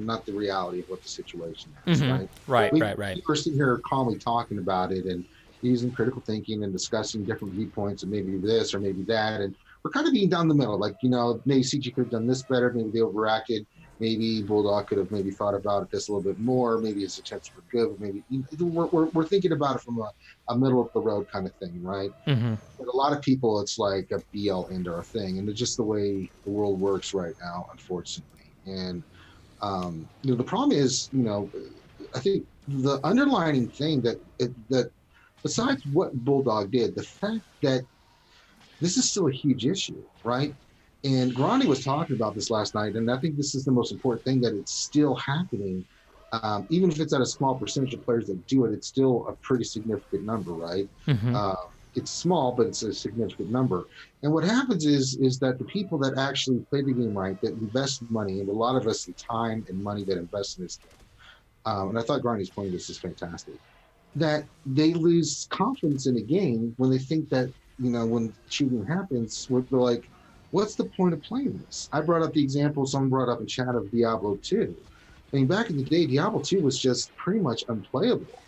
not the reality of what the situation is, right? Right. We're sitting here calmly talking about it and using critical thinking and discussing different viewpoints and maybe this or maybe that. And we're kind of being down the middle. Like, maybe CG could have done this better. Maybe they overacted. Maybe Bulldog could have maybe thought about this a little bit more. Maybe his attempts were good. But maybe we're thinking about it from a middle of the road kind of thing, right? Mm-hmm. But a lot of people, it's like a BL end or a thing, and it's just the way the world works right now, unfortunately. And the problem is, I think the underlining thing that besides what Bulldog did, the fact that this is still a huge issue, right? And Grani was talking about this last night, and I think this is the most important thing, that it's still happening. Even if it's at a small percentage of players that do it, it's still a pretty significant number, right? Mm-hmm. It's small, but it's a significant number. And what happens is that the people that actually play the game right, that invest money, and a lot of us the time and money that invest in this game, and I thought Grani's point of this is fantastic, that they lose confidence in the game when they think that, when cheating happens, they're like, what's the point of playing this? I brought up the example someone brought up in chat of Diablo 2. I mean, back in the day, Diablo 2 was just pretty much unplayable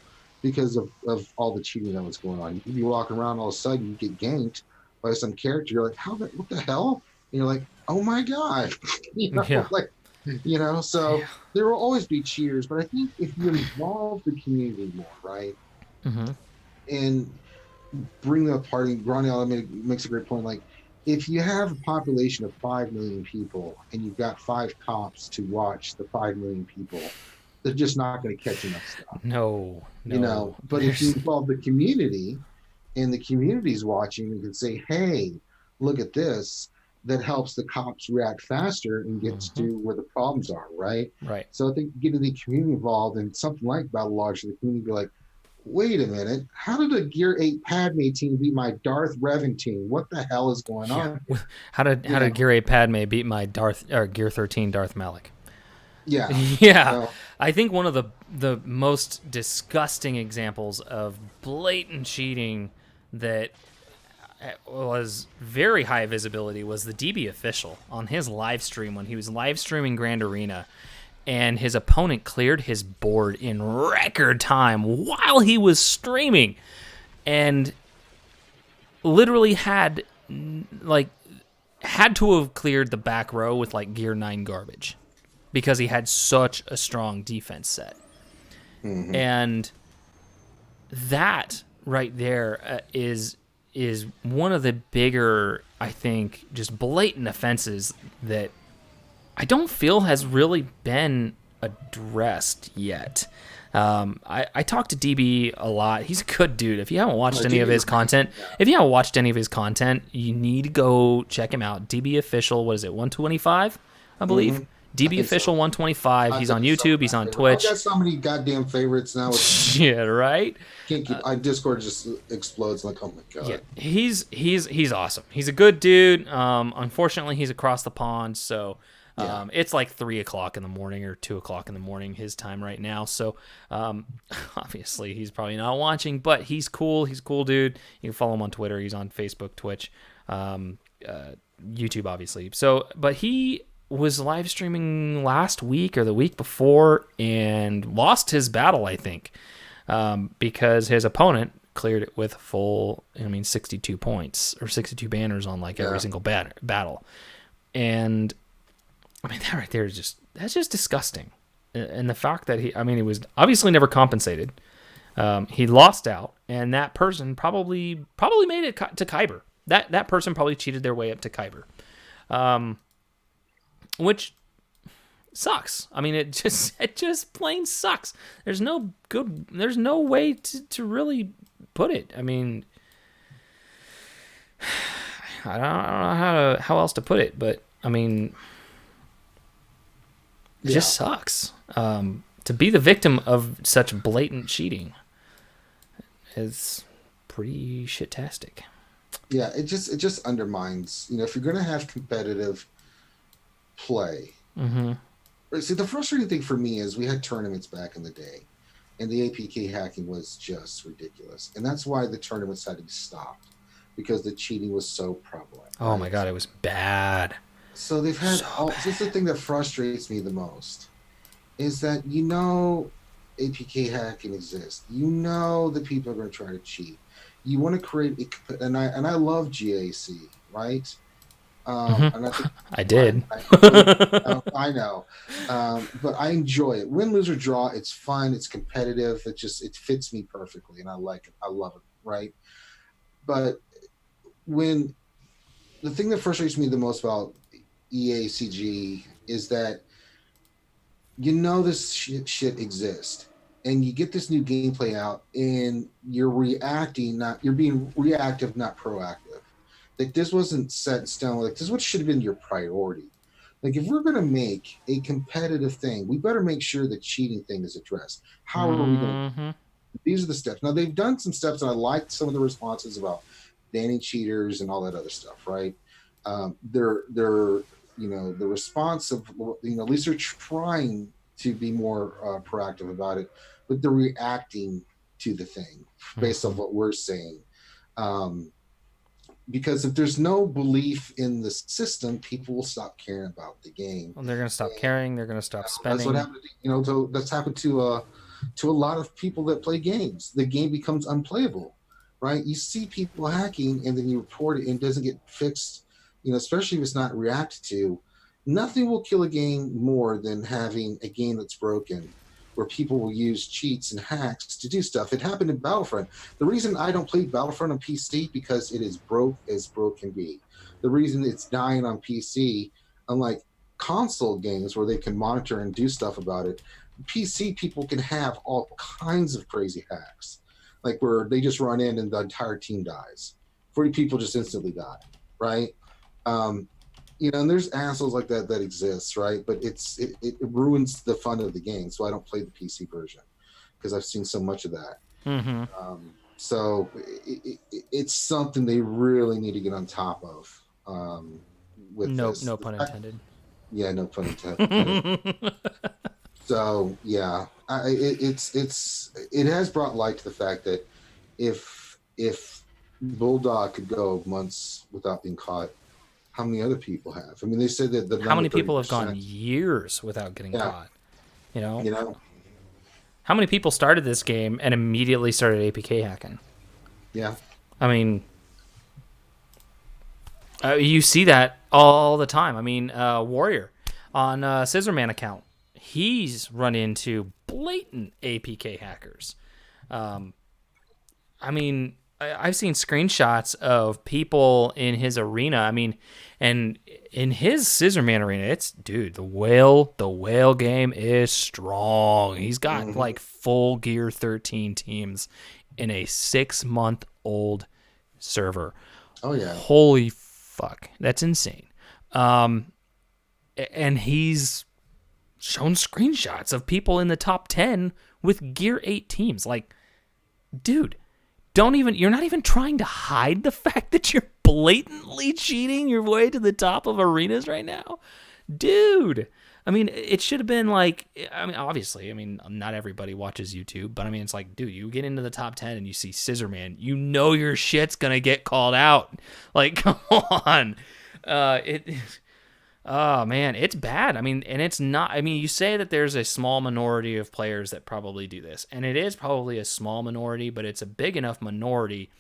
because of all the cheating that was going on. You'd be walking around, all of a sudden you get ganked by some character. You're like, what the hell? And you're like, oh my God. So there will always be cheaters, but I think if you involve the community more, right? Mm-hmm. And bring them apart, and Grani makes a great point, like, if you have a population of 5 million people and you've got 5 cops to watch the 5 million people, they're just not going to catch enough stuff. No. But if you involve the community and the community's watching, you can say, hey, look at this. that helps the cops react faster and gets Mm-hmm. to where the problems are, right? Right. So I think getting the community involved in something like Battle Logs, the community be like, wait a minute, how did a Gear 8 Padme team beat my Darth Revan team? What the hell is going Yeah. on here? How You did know, Gear 8 Padme beat my Gear 13 Darth Malik? yeah. Yeah, So, I think one of the most disgusting examples of blatant cheating that was very high visibility was the DB official on his live stream when he was live streaming Grand Arena, and his opponent cleared his board in record time while he was streaming, and literally like had to have cleared the back row with like Gear 9 garbage because he had such a strong defense set. mhm. And that right there is one of the bigger, I think, just blatant offenses that I don't feel has really been addressed yet. I talked to DB a lot. He's a good dude. If you haven't watched any of his content, you need to go check him out. DB Official, what is it, 125, I believe? Mm-hmm. DB Official So. 125. He's on YouTube. He's on Twitch. I've got so many goddamn favorites now. Yeah, right. Can't keep. Discord just explodes like, oh my god. Yeah, he's awesome. He's a good dude. Unfortunately, he's across the pond, so it's like 3:00 in the morning or 2:00 in the morning his time right now. So obviously he's probably not watching, but he's cool. He's a cool dude. You can follow him on Twitter. He's on Facebook, Twitch, YouTube, obviously. So, but he was live streaming last week or the week before and lost his battle, I think, because his opponent cleared it with 62 points or 62 banners on like every single battle. And I mean, that right there is that's just disgusting. And the fact that he was obviously never compensated. He lost out, and that person probably made it to Kyber. That person probably cheated their way up to Kyber. Which sucks. I mean, it just plain sucks. There's no way to really put it. I mean, I don't know how else to put it, but I mean, it just sucks. To be the victim of such blatant cheating is pretty shit-tastic. Yeah, it just undermines. If you're gonna have competitive play. Mm-hmm. See, the frustrating thing for me is we had tournaments back in the day, and the APK hacking was just ridiculous, and that's why the tournaments had to be stopped because the cheating was so prevalent. Oh my god, it was bad. So they've had this is the thing that frustrates me the most is that APK hacking exists. That people are going to try to cheat. You want to create and I love GAC, right? And I think I did. I know, but I enjoy it. Win, lose, or draw, it's fun. It's competitive. It fits me perfectly, and I like it. I love it. Right, but when the thing that frustrates me the most about EACG is that this shit exists, and you get this new gameplay out, and you're being reactive, not proactive. Like, this wasn't set in stone. Like, this is what should have been your priority. Like, if we're going to make a competitive thing, we better make sure the cheating thing is addressed. How are we going to? These are the steps. Now, they've done some steps, and I liked some of the responses about banning cheaters and all that other stuff, right? They're the response of, at least they're trying to be more proactive about it, but they're reacting to the thing based on what we're saying. Because if there's no belief in the system, people will stop caring about the game. Well, they're going to stop caring. They're going to stop spending. That's what happened. That's happened to a lot of people that play games. The game becomes unplayable, right? You see people hacking, and then you report it, and it doesn't get fixed. Especially if it's not reacted to. Nothing will kill a game more than having a game that's broken, where people will use cheats and hacks to do stuff. It happened in Battlefront. The reason I don't play Battlefront on PC because it is broke as broke can be. The reason it's dying on PC, unlike console games where they can monitor and do stuff about it, PC people can have all kinds of crazy hacks, like where they just run in and the entire team dies. 40 people just instantly die, right? and there's assholes like that exists, right? But it ruins the fun of the game. So I don't play the PC version because I've seen so much of that. Mm-hmm. So it's something they really need to get on top of with this. No pun intended. Yeah, no pun intended. So yeah, it has brought light to the fact that if Bulldog could go months without being caught, how many other people have? I mean, they said that how many people have gone years without getting caught? You know, how many people started this game and immediately started APK hacking? Yeah, I mean, you see that all the time. I mean, Warrior on Scissorman account, he's run into blatant APK hackers. I mean, I've seen screenshots of people in his arena. I mean, and in his Scissorman arena, it's the whale game is strong. He's got like full Gear 13 teams in a 6-month-old server. Oh yeah. Holy fuck. That's insane. And he's shown screenshots of people in the top 10 with Gear 8 teams. Like, dude, you're not even trying to hide the fact that you're blatantly cheating your way to the top of arenas right now. Dude. I mean, it should have been like, I mean, obviously, I mean, not everybody watches YouTube, but I mean, it's like, dude, you get into the top 10 and you see Scissorman, you know your shit's going to get called out. Like, come on. Oh, man, it's bad. I mean, and it's not, I mean, you say that there's a small minority of players that probably do this, and it is probably a small minority, but it's a big enough minority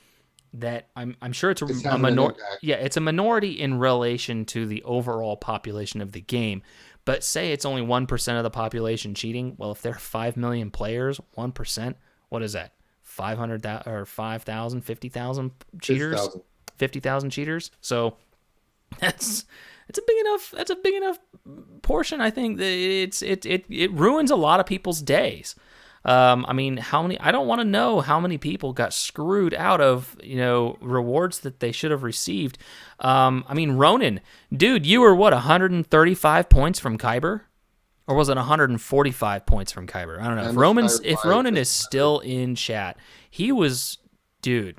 that I'm sure it's a minority. Yeah, it's a minority in relation to the overall population of the game. But say it's only 1% of the population cheating. Well, if there are 5 million players, 1%, what is that? 500,000 or 5,000, 50,000 cheaters? 50,000 cheaters. So that's a big enough portion. I think that it ruins a lot of people's days. I mean, I don't want to know how many people got screwed out of, rewards that they should have received. I mean, Ronan, dude, you were 135 points from Kyber? Or was it 145 points from Kyber? I don't know. If Ronan is still in chat, he was, dude,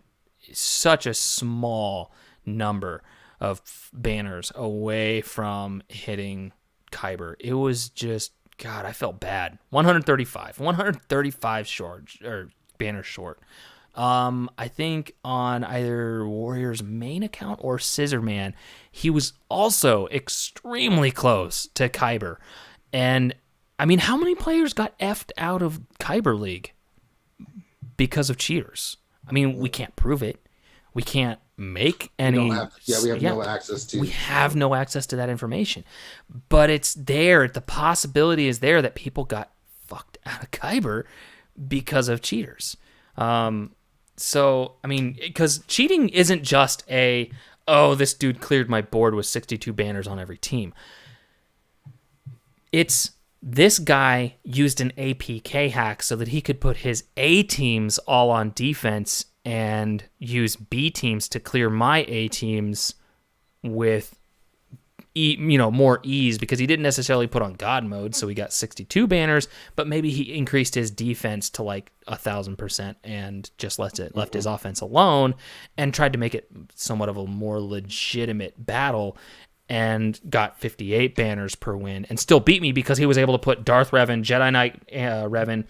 such a small number of banners away from hitting Kyber. It was just, God, I felt bad. 135 short, or banner short. I think on either Warrior's main account or Scissorman, he was also extremely close to Kyber. And I mean, how many players got effed out of Kyber League because of cheaters? I mean, we can't prove it. We can't make any. We have no access to. We have no access to that information, but it's there. The possibility is there that people got fucked out of Kyber because of cheaters. So I mean, because cheating isn't just this dude cleared my board with 62 banners on every team. It's this guy used an APK hack so that he could put his A teams all on defense and use B teams to clear my A teams with more ease, because he didn't necessarily put on God mode, so he got 62 banners, but maybe he increased his defense to like 1,000% and just left his offense alone and tried to make it somewhat of a more legitimate battle, and got 58 banners per win and still beat me because he was able to put Darth Revan, Jedi Knight Revan,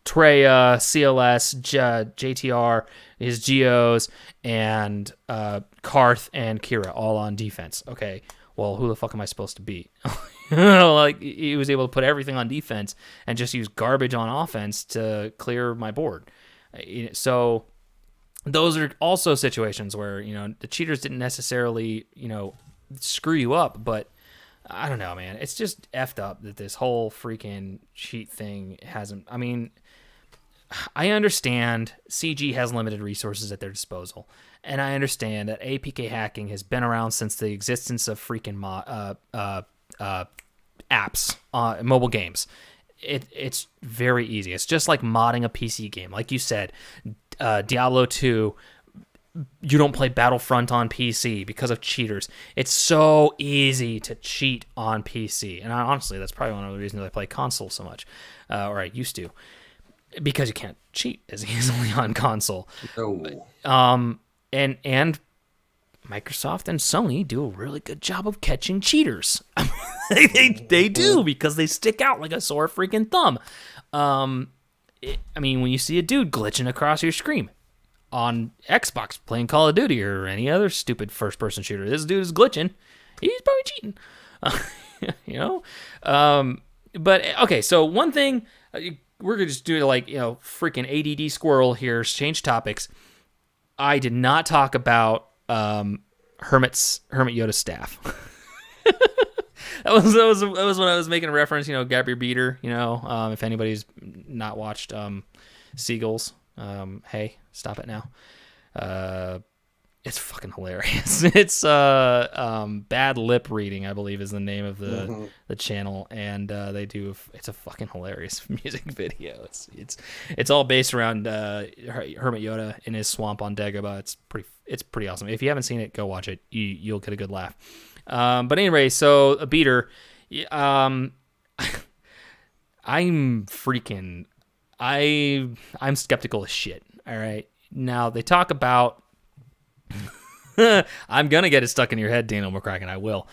Treya, CLS, JTR, his Geos, and Karth and Kira all on defense. Okay, well, who the fuck am I supposed to beat? Like, he was able to put everything on defense and just use garbage on offense to clear my board. So those are also situations where, the cheaters didn't necessarily, screw you up, but I don't know, man. It's just effed up that this whole freaking cheat thing hasn't. I mean, I understand CG has limited resources at their disposal, and I understand that APK hacking has been around since the existence of freaking apps, mobile games. It's very easy. It's just like modding a PC game. Like you said, Diablo 2, you don't play Battlefront on PC because of cheaters. It's so easy to cheat on PC. And honestly, that's probably one of the reasons I play console so much, or I used to, because you can't cheat as easily on console. No. And Microsoft and Sony do a really good job of catching cheaters. they do, because they stick out like a sore freaking thumb. I mean, when you see a dude glitching across your screen on Xbox playing Call of Duty or any other stupid first-person shooter, this dude is glitching. He's probably cheating. But okay, so one thing, we're gonna just do like, freaking ADD squirrel here, change topics. I did not talk about Hermit Yoda's staff. That was when I was making a reference, grab your beater, if anybody's not watched Seagulls, hey, stop it now. It's fucking hilarious. It's Bad Lip Reading, I believe, is the name of the channel, and it's a fucking hilarious music video. It's all based around Hermit Yoda in his swamp on Dagobah. It's pretty awesome. If you haven't seen it, go watch it. You'll get a good laugh. But anyway, so a beater. I'm skeptical as shit. All right. Now they talk about. I'm gonna get it stuck in your head, Daniel McCracken. I will.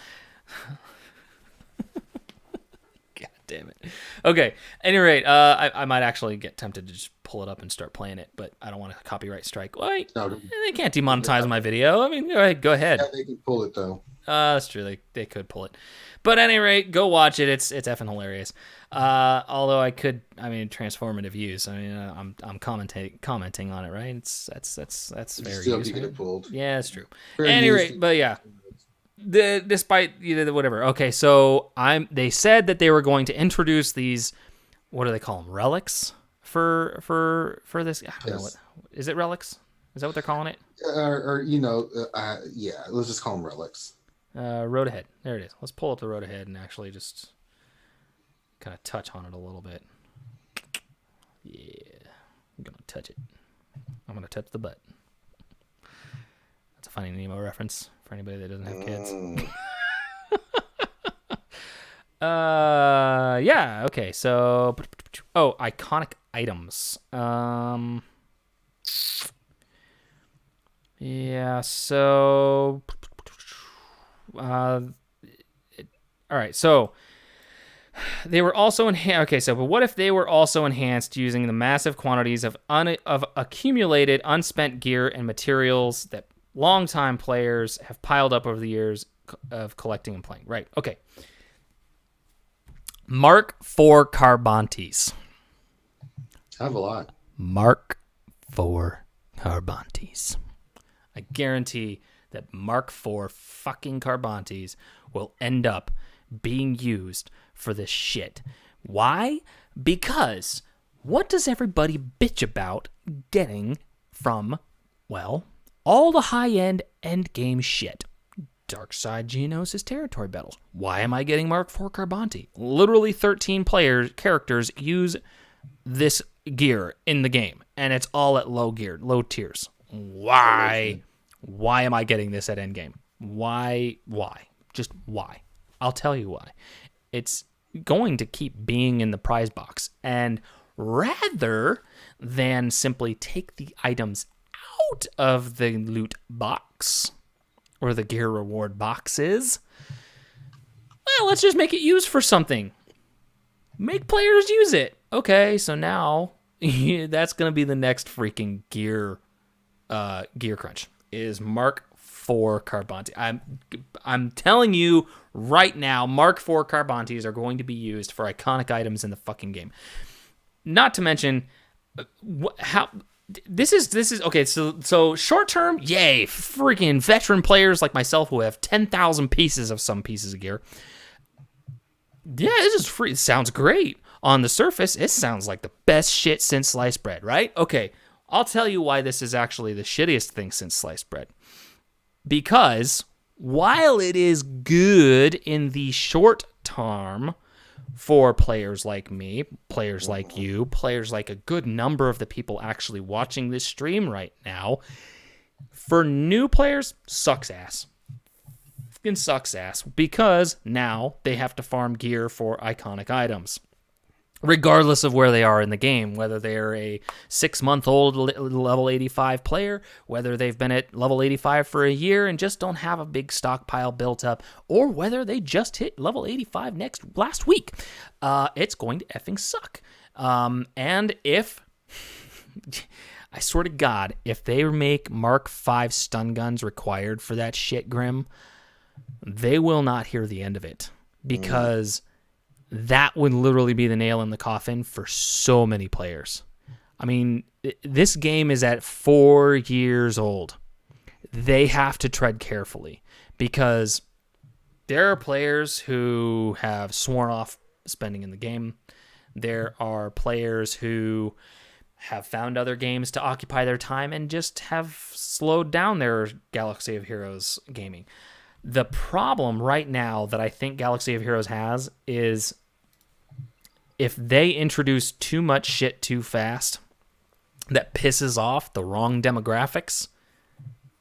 God damn it. Okay. At any rate, I might actually get tempted to just pull it up and start playing it, but I don't want a copyright strike. Wait, no, they can't demonetize my video. I mean, go ahead. Yeah, they can pull it though. That's true. They could pull it, but at any rate, go watch it. It's effing hilarious. Although transformative use. I mean, I'm commenting on it, right? That's very still useful. get it pulled. Yeah, it's true. At any rate, but yeah, despite whatever. Okay, so they said that they were going to introduce these. What do they call them? Relics for this. I don't know what is it. Relics? Is that what they're calling it? Yeah. Let's just call them relics. Road Ahead. There it is. Let's pull up the Road Ahead and actually just kind of touch on it a little bit. Yeah. I'm going to touch it. I'm going to touch the butt. That's a funny Nemo reference for anybody that doesn't have kids. Yeah. Okay. So, iconic items. Yeah. So, all right. So they were also enhanced. Okay. So, but what if they were also enhanced using the massive quantities of accumulated unspent gear and materials that longtime players have piled up over the years of collecting and playing? Right. Okay. Mark IV Carbantes. I have a lot. Mark IV Carbantes. I guarantee that Mark IV fucking Carbantes will end up being used for this shit. Why? Because what does everybody bitch about getting from, well, all the high-end endgame shit? Darkside Geonosis territory battles. Why am I getting Mark IV Carbante? Literally 13 characters use this gear in the game, and it's all at low tiers. Why? Why am I getting this at endgame? Why? Just why? I'll tell you why. It's going to keep being in the prize box, and rather than simply take the items out of the loot box or the gear reward boxes, well, let's just make it used for something. Make players use it. Okay, so now that's going to be the next freaking gear crunch is Mark IV Carbante. I'm telling you right now, Mark IV Carbantes are going to be used for iconic items in the fucking game. Not to mention how this is okay. So short term, yay, freaking veteran players like myself who have 10,000 pieces of some pieces of gear. Yeah, this is free. It sounds great. On the surface, it sounds like the best shit since sliced bread, right? Okay, I'll tell you why this is actually the shittiest thing since sliced bread. Because while it is good in the short term for players like me, players like you, players like a good number of the people actually watching this stream right now, For new players, sucks ass. Fucking sucks ass because now they have to farm gear for iconic items, regardless of where they are in the game, whether they're a 6-month-old level 85 player, whether they've been at level 85 for a year and just don't have a big stockpile built up, or whether they just hit level 85 last week. It's going to effing suck. And if... I swear to God, if they make Mark 5 stun guns required for that shit, Grim, they will not hear the end of it, because that would literally be the nail in the coffin for so many players. I mean, this game is at 4 years old. They have to tread carefully, because there are players who have sworn off spending in the game. There are players who have found other games to occupy their time and just have slowed down their Galaxy of Heroes gaming. The problem right now that I think Galaxy of Heroes has is if they introduce too much shit too fast that pisses off the wrong demographics,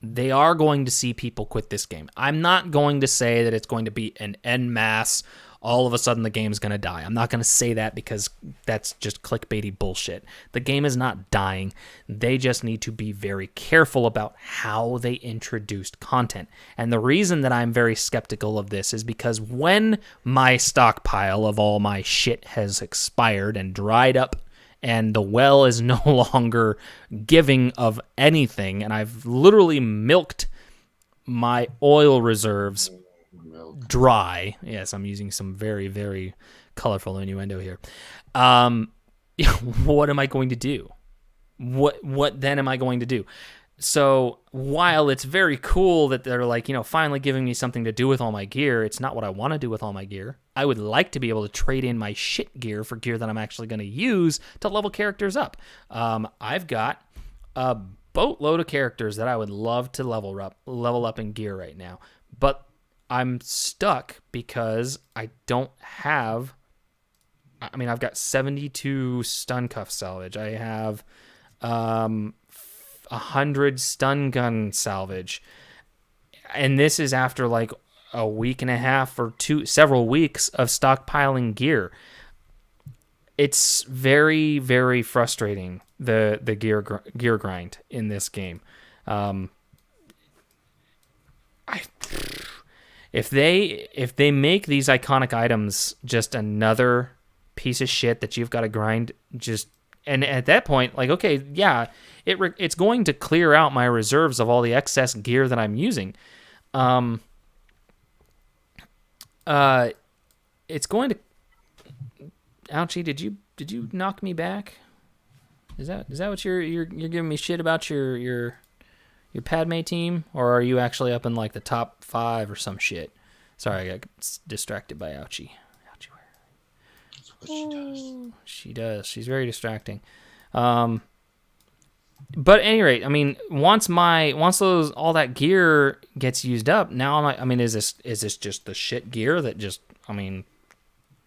they are going to see people quit this game. I'm not going to say that it's going to be an en masse, all of a sudden the game's going to die. I'm not going to say that because that's just clickbaity bullshit. The game is not dying. They just need to be very careful about how they introduced content. And the reason that I'm very skeptical of this is because when my stockpile of all my shit has expired and dried up and the well is no longer giving of anything, and I've literally milked my oil reserves dry. Yes, I'm using some very, very colorful innuendo here. What am I going to do? What then am I going to do? So while it's very cool that they're like, finally giving me something to do with all my gear, it's not what I want to do with all my gear. I would like to be able to trade in my shit gear for gear that I'm actually going to use to level characters up. I've got a boatload of characters that I would love to level up in gear right now, but I'm stuck because I don't have... I've got 72 stun cuff salvage. I have 100 stun gun salvage. And this is after like a week and a half or several weeks of stockpiling gear. It's very, very frustrating, the gear grind in this game. If they make these iconic items just another piece of shit that you've got to grind, and at that point, like, okay, yeah, it's going to clear out my reserves of all the excess gear that I'm using. It's going to... Ouchie, did you knock me back? Is that what you're giving me shit about your Padme team, or are you actually up in like the top 5 or some shit? Sorry, I got distracted by Ouchie. Ouchie, where? That's what she does. She does. She's very distracting. But at any rate, once all that gear gets used up, now is this just the shit gear that just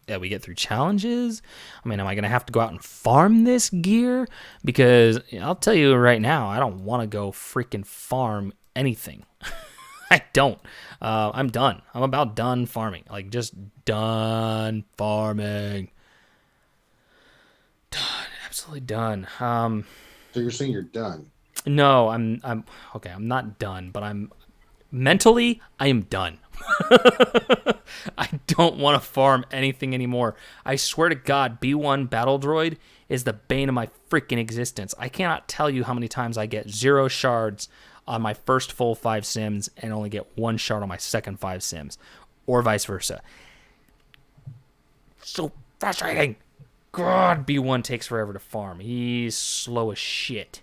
that we get through challenges? Am I going to have to go out and farm this gear? Because I'll tell you right now, I don't want to go freaking farm anything. I don't. I'm done. I'm about done farming. Like, just done farming. Done. Absolutely done. So you're saying you're done? No, I'm okay. I'm not done, but I am done. I don't want to farm anything anymore. I swear to God, B1 Battle Droid is the bane of my freaking existence. I cannot tell you how many times I get 0 shards on my first full 5 sims and only get 1 shard on my second 5 sims, or vice versa. So frustrating. God, B1 takes forever to farm. He's slow as shit.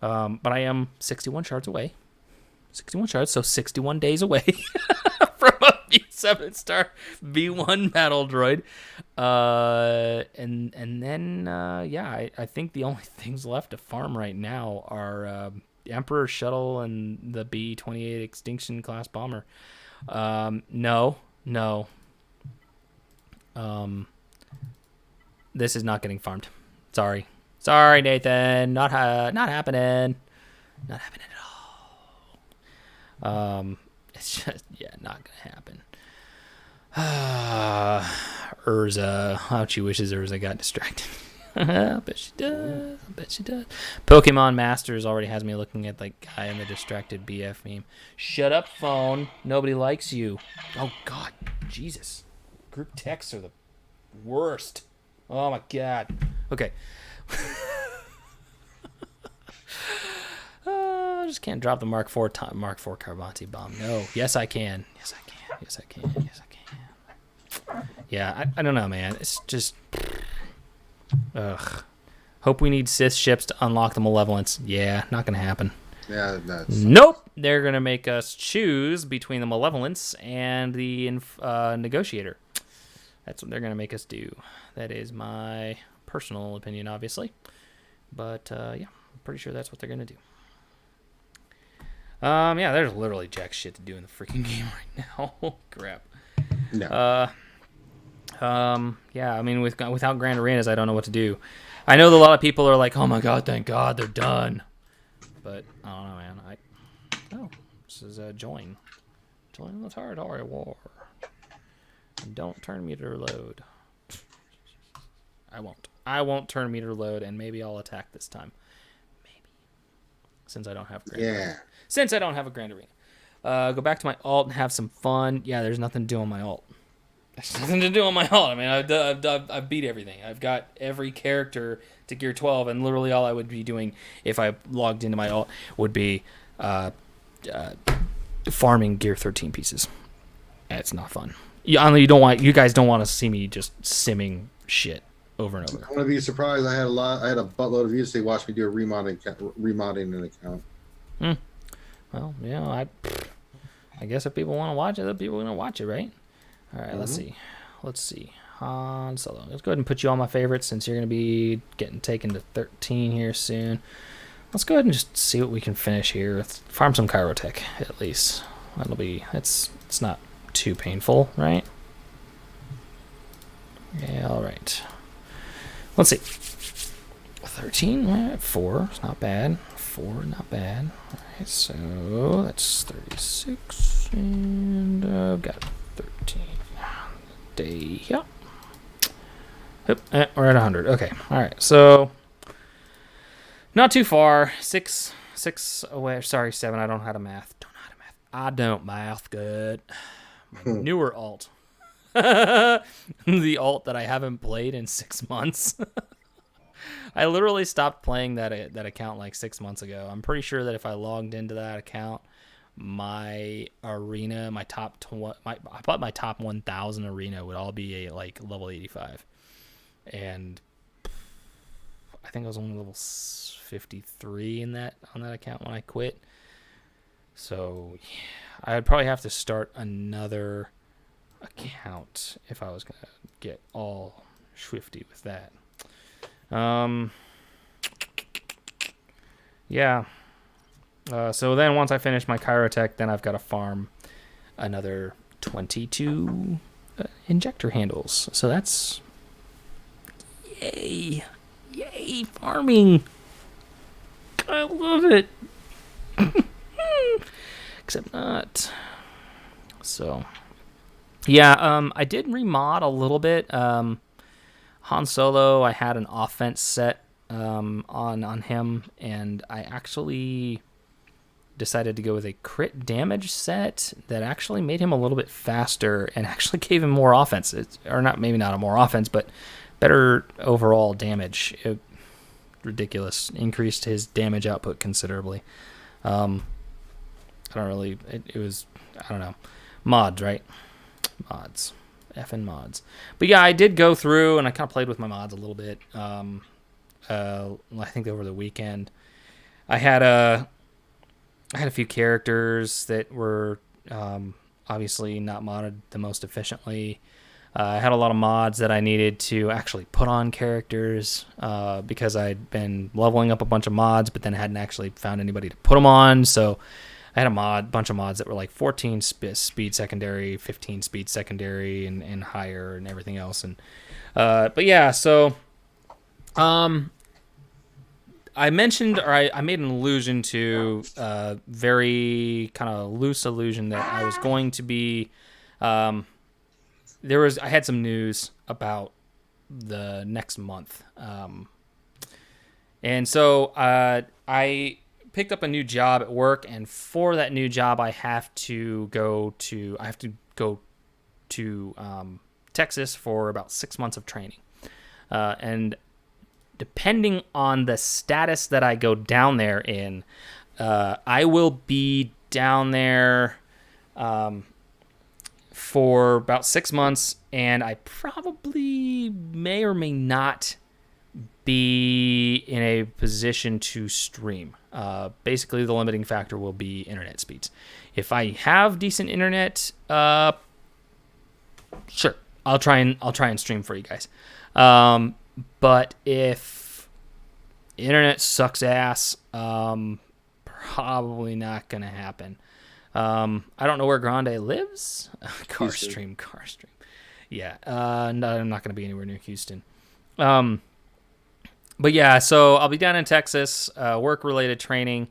But I am 61 shards away. 61 shards, so 61 days away from a B7-star B1 battle droid. And then I think the only things left to farm right now are Emperor Shuttle and the B-28 Extinction class bomber. No. This is not getting farmed. Sorry, Nathan. Not happening. Not happening at all. It's just, yeah, not gonna happen. Urza, how she wishes Urza got distracted. I bet she does. I bet she does. Pokemon Masters already has me looking at the guy in the distracted BF meme. Shut up, phone. Nobody likes you. Oh, God. Jesus. Group texts are the worst. Oh, my God. Okay. I just can't drop the Mark IV Carbanti bomb. No. Yes, I can. Yes, I can. Yes, I can. Yes, I can. Yeah, I don't know, man. It's just... Ugh. Hope we need Sith ships to unlock the Malevolence. Yeah, not gonna happen. Yeah, that's... Nope. They're gonna make us choose between the Malevolence and the Negotiator. That's what they're gonna make us do. That is my personal opinion, obviously. But, yeah, I'm pretty sure that's what they're gonna do. Yeah, there's literally jack shit to do in the freaking game right now. Crap. No. Yeah, I mean, without Grand Arenas, I don't know what to do. I know that a lot of people are like, oh my god, thank god, they're done. But, I don't know, man. This is join. Join the territory war. And don't turn meter load. I won't turn meter load, and maybe I'll attack this time. Maybe. Since I don't have Grand Arena. Since I don't have a Grand Arena. Go back to my alt and have some fun. Yeah, there's nothing to do on my alt. There's nothing to do on my alt. I mean, I've beat everything. I've got every character to Gear 12, and literally all I would be doing if I logged into my alt would be farming Gear 13 pieces. It's not fun. You guys don't want to see me just simming shit over and over. I want to be surprised. I had a buttload of views. They watched me do a remodding an account. Well, yeah, I guess if people want to watch it, then people are gonna watch it, right? All right, let's see. Han Solo. Let's go ahead and put you on my favorites since you're going to be getting taken to 13 here soon. Let's go ahead and just see what we can finish here. Let's farm some Chirotech, at least. It's not too painful, right? Yeah, all right. Let's see. 13, 4, it's not bad. 4, not bad. All right, so that's 36, and I've got 13. Yeah. We're at 100. Okay. All right. So not too far. Six away. Sorry, 7. I don't know how to math. I don't math good. My newer alt. The alt that I haven't played in 6 months. I literally stopped playing that account like 6 months ago. I'm pretty sure that if I logged into that account, my arena, my top 1,000 arena would all be a like level 85, and I think I was only level 53 on that account when I quit. So yeah, I'd probably have to start another account if I was gonna get all swifty with that. Yeah. So then once I finish my Chirotech, then I've got to farm another 22 injector handles. So that's... Yay! Yay, farming! I love it! Except not. So... Yeah, I did remod a little bit. Han Solo, I had an offense set on him, and I actually... decided to go with a crit damage set that actually made him a little bit faster and actually gave him more offense. Maybe not a more offense, but better overall damage. Ridiculous. Increased his damage output considerably. It was, I don't know. Mods, right? Mods. Effing mods. But yeah, I did go through and I kind of played with my mods a little bit. I think over the weekend. I had a few characters that were obviously not modded the most efficiently. I had a lot of mods that I needed to actually put on characters because I'd been leveling up a bunch of mods, but then hadn't actually found anybody to put them on. So I had a bunch of mods that were like 14 speed secondary, 15 speed secondary, and higher, and everything else. And but yeah, so I mentioned, or I made an allusion to very kind of loose allusion that I was going to be. I had some news about the next month, and so I picked up a new job at work, and for that new job, I have to go to Texas for about 6 months of training, and depending on the status that I go down there in, I will be down there for about 6 months, and I probably may or may not be in a position to stream. Basically, the limiting factor will be internet speeds. If I have decent internet, sure, I'll try and stream for you guys. But if internet sucks ass, probably not gonna happen. I don't know where Grande lives. Car stream. Yeah, no, I'm not gonna be anywhere near Houston. But yeah, so I'll be down in Texas, work-related training.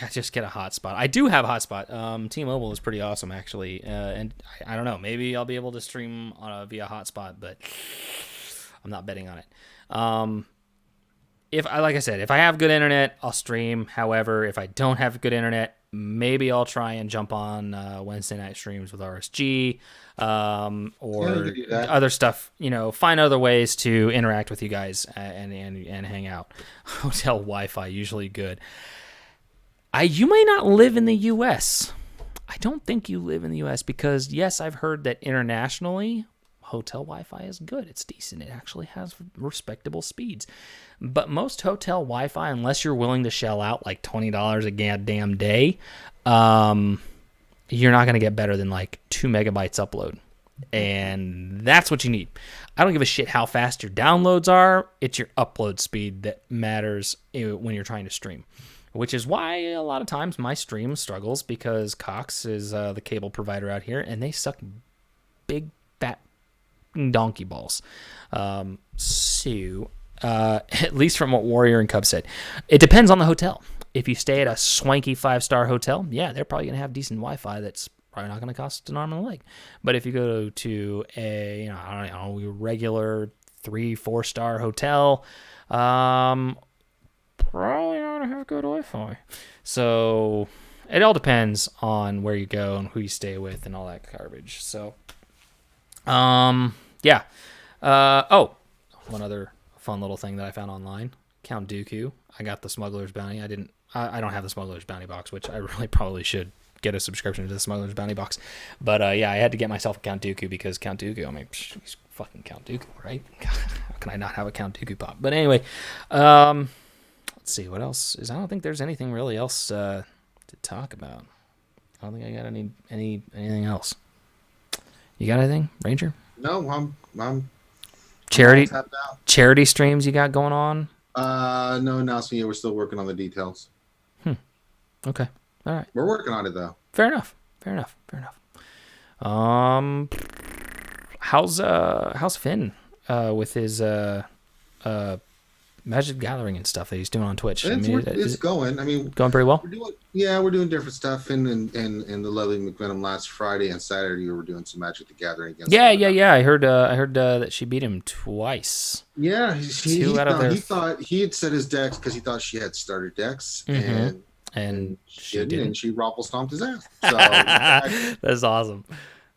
Yeah, just get a hotspot. I do have a hotspot. T-Mobile is pretty awesome, actually. And I don't know, maybe I'll be able to stream via hotspot, but I'm not betting on it. Like I said, if I have good internet, I'll stream. However, if I don't have good internet, maybe I'll try and jump on Wednesday night streams with RSG or other stuff. Find other ways to interact with you guys and hang out. Hotel Wi-Fi usually good. You may not live in the U.S. I don't think you live in the U.S. because yes, I've heard that internationally, hotel Wi-Fi is good. It's decent. It actually has respectable speeds. But most hotel Wi-Fi, unless you're willing to shell out like $20 a goddamn day, you're not going to get better than like 2 megabytes upload. And that's what you need. I don't give a shit how fast your downloads are. It's your upload speed that matters when you're trying to stream. Which is why a lot of times my stream struggles because Cox is the cable provider out here, and they suck big, fat donkey balls. At least from what Warrior and Cub said. It depends on the hotel. If you stay at a swanky 5-star hotel, yeah, they're probably going to have decent Wi-Fi that's probably not going to cost an arm and a leg. But if you go to a regular 3-4 star hotel, probably not going to have good Wi-Fi. So it all depends on where you go and who you stay with and all that garbage. So, yeah. One other fun little thing that I found online. Count Dooku. I got the Smuggler's Bounty. I don't have the Smuggler's Bounty box, which I really probably should get a subscription to the Smuggler's Bounty box. But yeah, I had to get myself a Count Dooku because Count Dooku, he's fucking Count Dooku, right? How can I not have a Count Dooku pop? But anyway, let's see what else is. I don't think there's anything really else to talk about. I don't think I got anything else. You got anything, Ranger? No, I'm charity streams you got going on? No announcement yet. We're still working on the details. Okay. All right. We're working on it though. Fair enough. How's Finn with his Magic Gathering and stuff that he's doing on Twitch? It's going. Going pretty well. We're doing different stuff. In the lovely McVenom last Friday and Saturday, we were doing some Magic the Gathering against. Yeah. I heard that she beat him twice. Yeah, he thought he had set his decks because he thought she had starter decks, and she didn't. And she rumble stomped his ass. So that's awesome.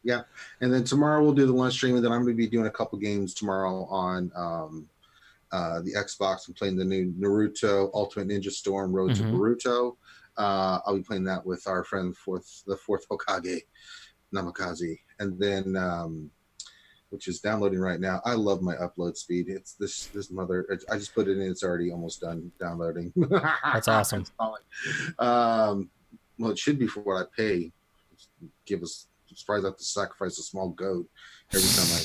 Yeah, and then tomorrow we'll do the lunch stream, and then I'm going to be doing a couple games tomorrow on the Xbox. I'm playing the new Naruto Ultimate Ninja Storm Road to Boruto. I'll be playing that with our friend the fourth Hokage, Namikaze, and then which is downloading right now. I love my upload speed. It's this mother. I just put it in. It's already almost done downloading. That's awesome. Well, it should be for what I pay. I'm surprised I have to sacrifice a small goat every time I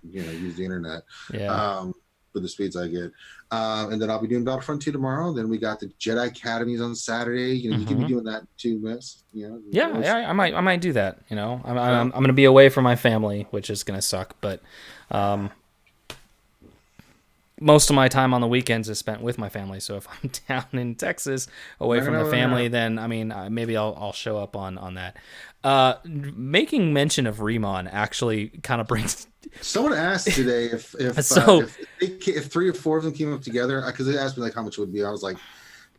use the internet. Yeah. For the speeds I get. And then I'll be doing Battlefront 2 tomorrow. Then we got the Jedi Academies on Saturday. You can be doing that too, Miss. Yeah, I might do that. I'm going to be away from my family, which is going to suck. But most of my time on the weekends is spent with my family. So if I'm down in Texas away from the family, then I mean, maybe I'll show up on that. Making mention of Remon actually kind of brings. Someone asked today if 3 or 4 of them came up together, because they asked me like how much it would be. I was like,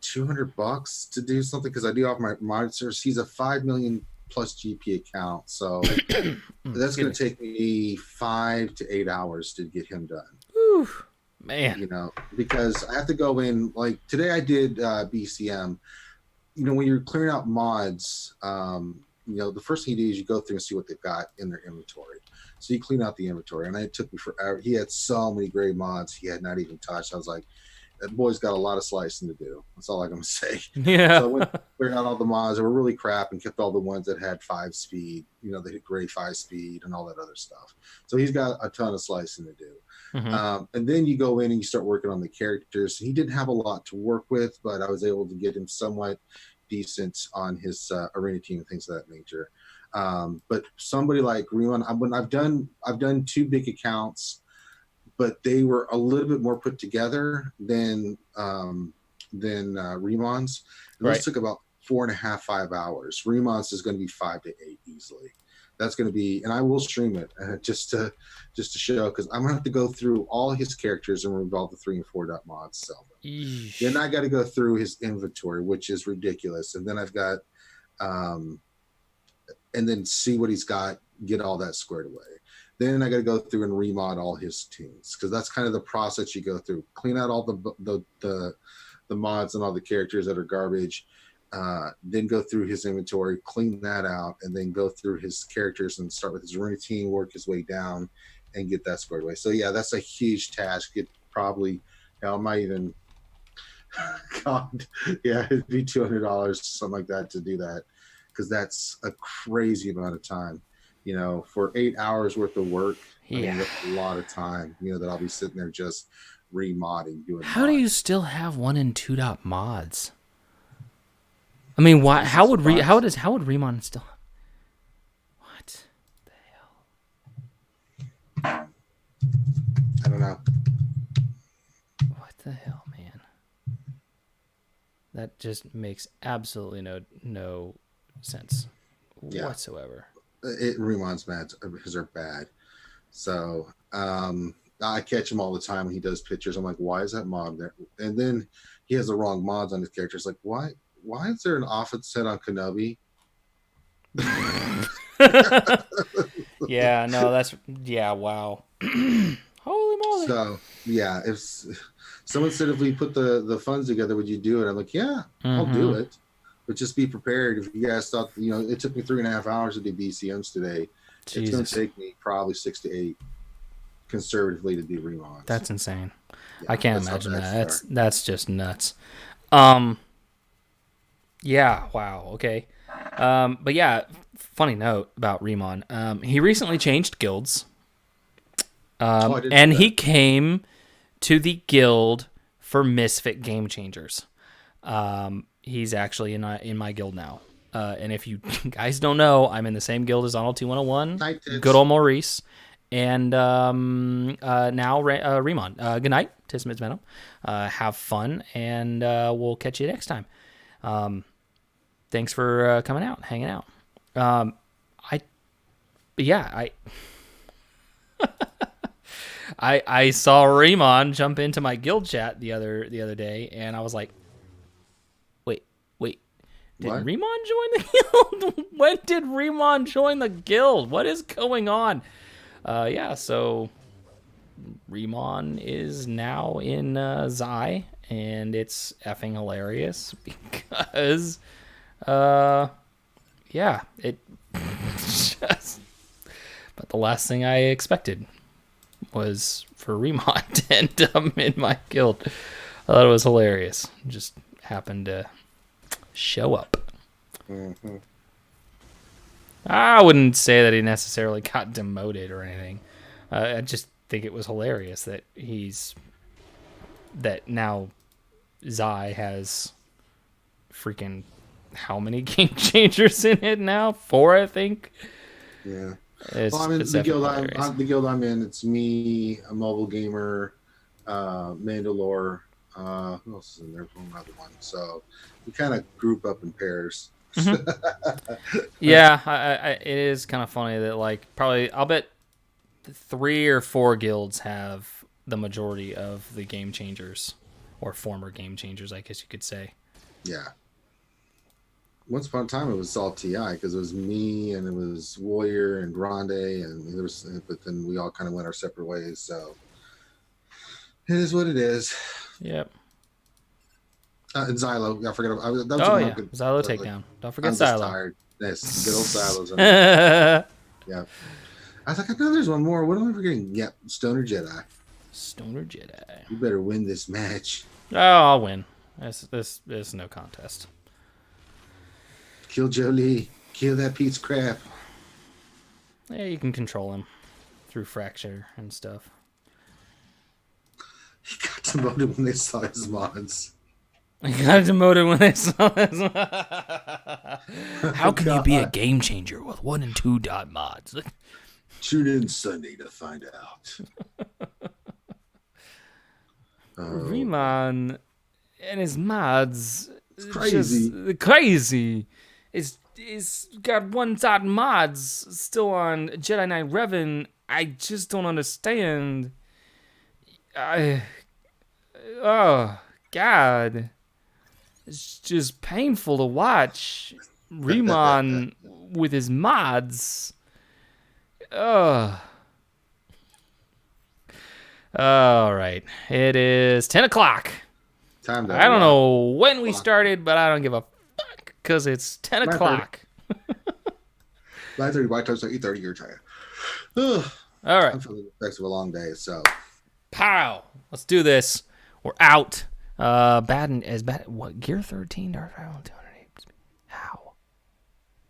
$200 to do something, because I do off my monitors. He's a 5 million plus GP account, so that's going to take me 5 to 8 hours to get him done. Whew. Man, because I have to go in. Like today, I did BCM. When you're clearing out mods, the first thing you do is you go through and see what they've got in their inventory. So you clean out the inventory, and it took me forever. He had so many great mods he had not even touched. I was like, that boy's got a lot of slicing to do. That's all I'm going to say. Yeah. So I went cleared out all the mods that were really crap and kept all the ones that had 5 speed. They had great 5 speed and all that other stuff. So he's got a ton of slicing to do. Mm-hmm. And then you go in and you start working on the characters. He didn't have a lot to work with, but I was able to get him somewhat decent on his arena team and things of that nature. But somebody like Remon, I've done 2 big accounts, but they were a little bit more put together than Remon's. And those took about 4.5, 5 hours. Remon's is going to be 5 to 8 easily. That's going to be, and I will stream it just to show, because I'm going to have to go through all his characters and remove all the 3 and 4 dot mods, sell them. Then I got to go through his inventory, which is ridiculous. And then I've got, and then see what he's got, get all that squared away. Then I got to go through and remod all his teams, because that's kind of the process you go through. Clean out all the mods and all the characters that are garbage. Then go through his inventory, clean that out, and then go through his characters and start with his routine, work his way down, and get that squared away. So yeah, that's a huge task. It probably, I might even, God, yeah, it'd be $200, something like that, to do that, because that's a crazy amount of time. For 8 hours worth of work. I mean, that's a lot of time. That I'll be sitting there just remodding, doing. How do you still have 1 and 2 dot mods? I mean, why? How would Remon still? What the hell? I don't know. What the hell, man? That just makes absolutely no sense whatsoever. Remon's mad because they're bad. So I catch him all the time when he does pictures. I'm like, why is that mod there? And then he has the wrong mods on his characters. Like, why is there an offset on Kenobi? Wow. Holy moly. So if someone said, if we put the funds together, would you do it? I'm like, yeah, I'll do it. But just be prepared. If you guys thought, it took me 3.5 hours to do BCMs today. Jesus. It's going to take me probably 6 to 8 conservatively to do remons. That's insane. I can't imagine that. That's just nuts. Yeah. Wow. Okay. But yeah, funny note about Remon. He recently changed guilds. And he came to the guild for Misfit Game Changers. He's actually in my guild now. And if you guys don't know, I'm in the same guild as Arnold 2101, good old Maurice, and now Remon. Good night, Tismits Venom. Have fun, and we'll catch you next time. Thanks for coming out, hanging out. I saw Remon jump into my guild chat the other day, and I was like, wait, did Remon join the guild? When did Remon join the guild? What is going on? So Remon is now in Zai, and it's effing hilarious because, it just. But the last thing I expected was for Remon to end up in my guild. I thought it was hilarious. Just happened to show up. Mm-hmm. I wouldn't say that he necessarily got demoted or anything. I just think it was hilarious that now Zai has freaking how many game changers in it now? 4, I think. Yeah. The guild I'm in, it's me, a mobile gamer, Mandalore. Who else is in there? Another one. So we kind of group up in pairs. Mm-hmm. Yeah, it is kind of funny that like probably I'll bet 3 or 4 guilds have the majority of the game changers or former game changers, I guess you could say. Yeah. Once upon a time, it was all TI because it was me and it was Warrior and Grande, and there was, but then we all kind of went our separate ways. So it is what it is. Yep. And Xylo, I forgot. That was good, Xylo takedown. Don't forget Xylo. I'm just tired. Yes, good old Xylos. Yeah. I was like, I know there's one more. What am I forgetting? Yep, Stoner Jedi. Stoner Jedi. You better win this match. Oh, I'll win. This is no contest. Kill Jolie. Kill that piece of crap. Yeah, you can control him through fracture and stuff. He got demoted when they saw his mods. He got demoted when they saw his mods. How can you be a game changer with 1 and 2 dot mods? Tune in Sunday to find out. Riemann and his mods. It's crazy. Just crazy. It's got 1 dot mods still on Jedi Knight Revan. I just don't understand. Oh, God. It's just painful to watch Riemann with his mods. All right. It is 10 o'clock. I don't know when we started, but I don't give a fuck because it's 10 o'clock. 9:30 my time, so 8:30 your time. All right. I'm feeling the effects of a long day, so. Pow! Let's do this. We're out. Bad. What? Gear 13, Darth Vader 208. How?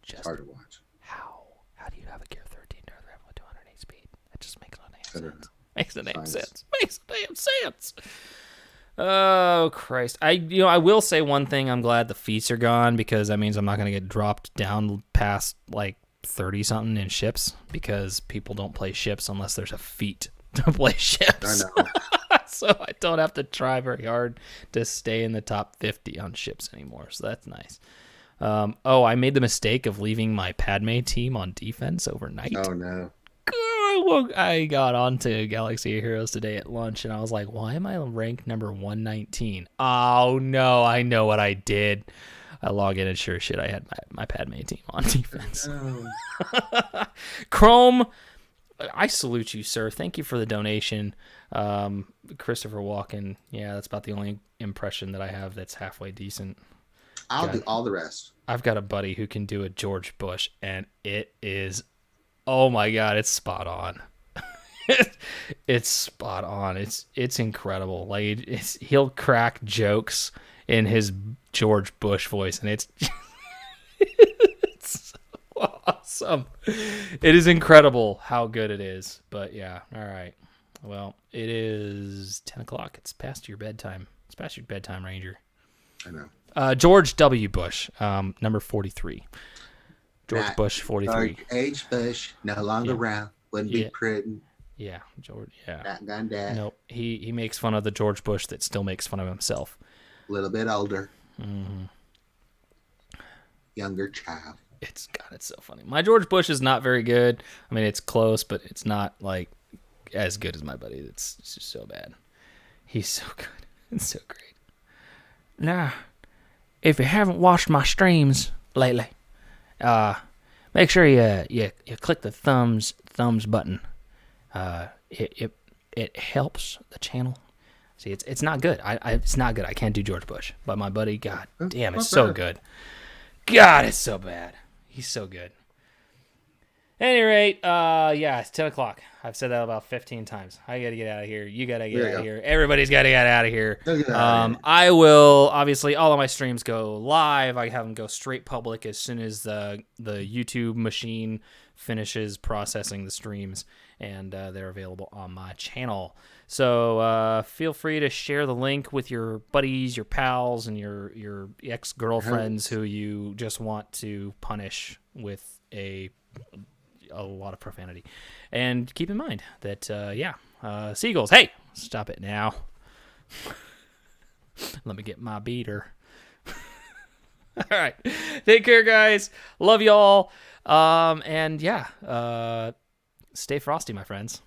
It's hard to watch. How do you have a Gear 13 Darth Vader 208 speed? That just makes no damn sense. Makes no damn sense. Makes no damn sense. Oh Christ! I will say one thing. I'm glad the feats are gone because that means I'm not gonna get dropped down past like 30 something in ships because people don't play ships unless there's a feat to play ships. I know. So I don't have to try very hard to stay in the top 50 on ships anymore. So that's nice. I made the mistake of leaving my Padme team on defense overnight. Oh no. I got onto Galaxy of Heroes today at lunch, and I was like, why am I ranked number 119? Oh, no, I know what I did. I log in and sure as shit, I had my Padme team on defense. No. Chrome, I salute you, sir. Thank you for the donation. Christopher Walken, yeah, that's about the only impression that I have that's halfway decent. I'll do all the rest. I've got a buddy who can do a George Bush, and it is... Oh my God, it's spot on. It's spot on. It's incredible. Like he'll crack jokes in his George Bush voice, and it's so awesome. It is incredible how good it is. But yeah, all right. Well, it is 10 o'clock. It's past your bedtime. It's past your bedtime, Ranger. I know. George W. Bush, number 43. George Bush, 43. H. Bush, no longer around. Wouldn't be prudent. Yeah, George. Yeah. Not gone dead. Nope. He makes fun of the George Bush that still makes fun of himself. A little bit older. Mm-hmm. Younger child. It's so funny. My George Bush is not very good. I mean, it's close, but it's not like as good as my buddy. It's just so bad. He's so good. It's so great. Now, if you haven't watched my streams lately, make sure you click the thumbs button. It helps the channel. See, it's not good. It's not good. I can't do George Bush, but my buddy, God damn, it's so good. God, it's so bad. He's so good. At any rate, yeah, it's 10 o'clock. I've said that about 15 times. I got to get out of here. You got to get out of here. Everybody's got to get out of here. I will, obviously, all of my streams go live. I have them go straight public as soon as the YouTube machine finishes processing the streams, and they're available on my channel. So feel free to share the link with your buddies, your pals, and your ex-girlfriends who you just want to punish with a a lot of profanity. And keep in mind that, seagulls, hey, stop it now. Let me get my beater. All right. Take care, guys. Love y'all. Stay frosty, my friends.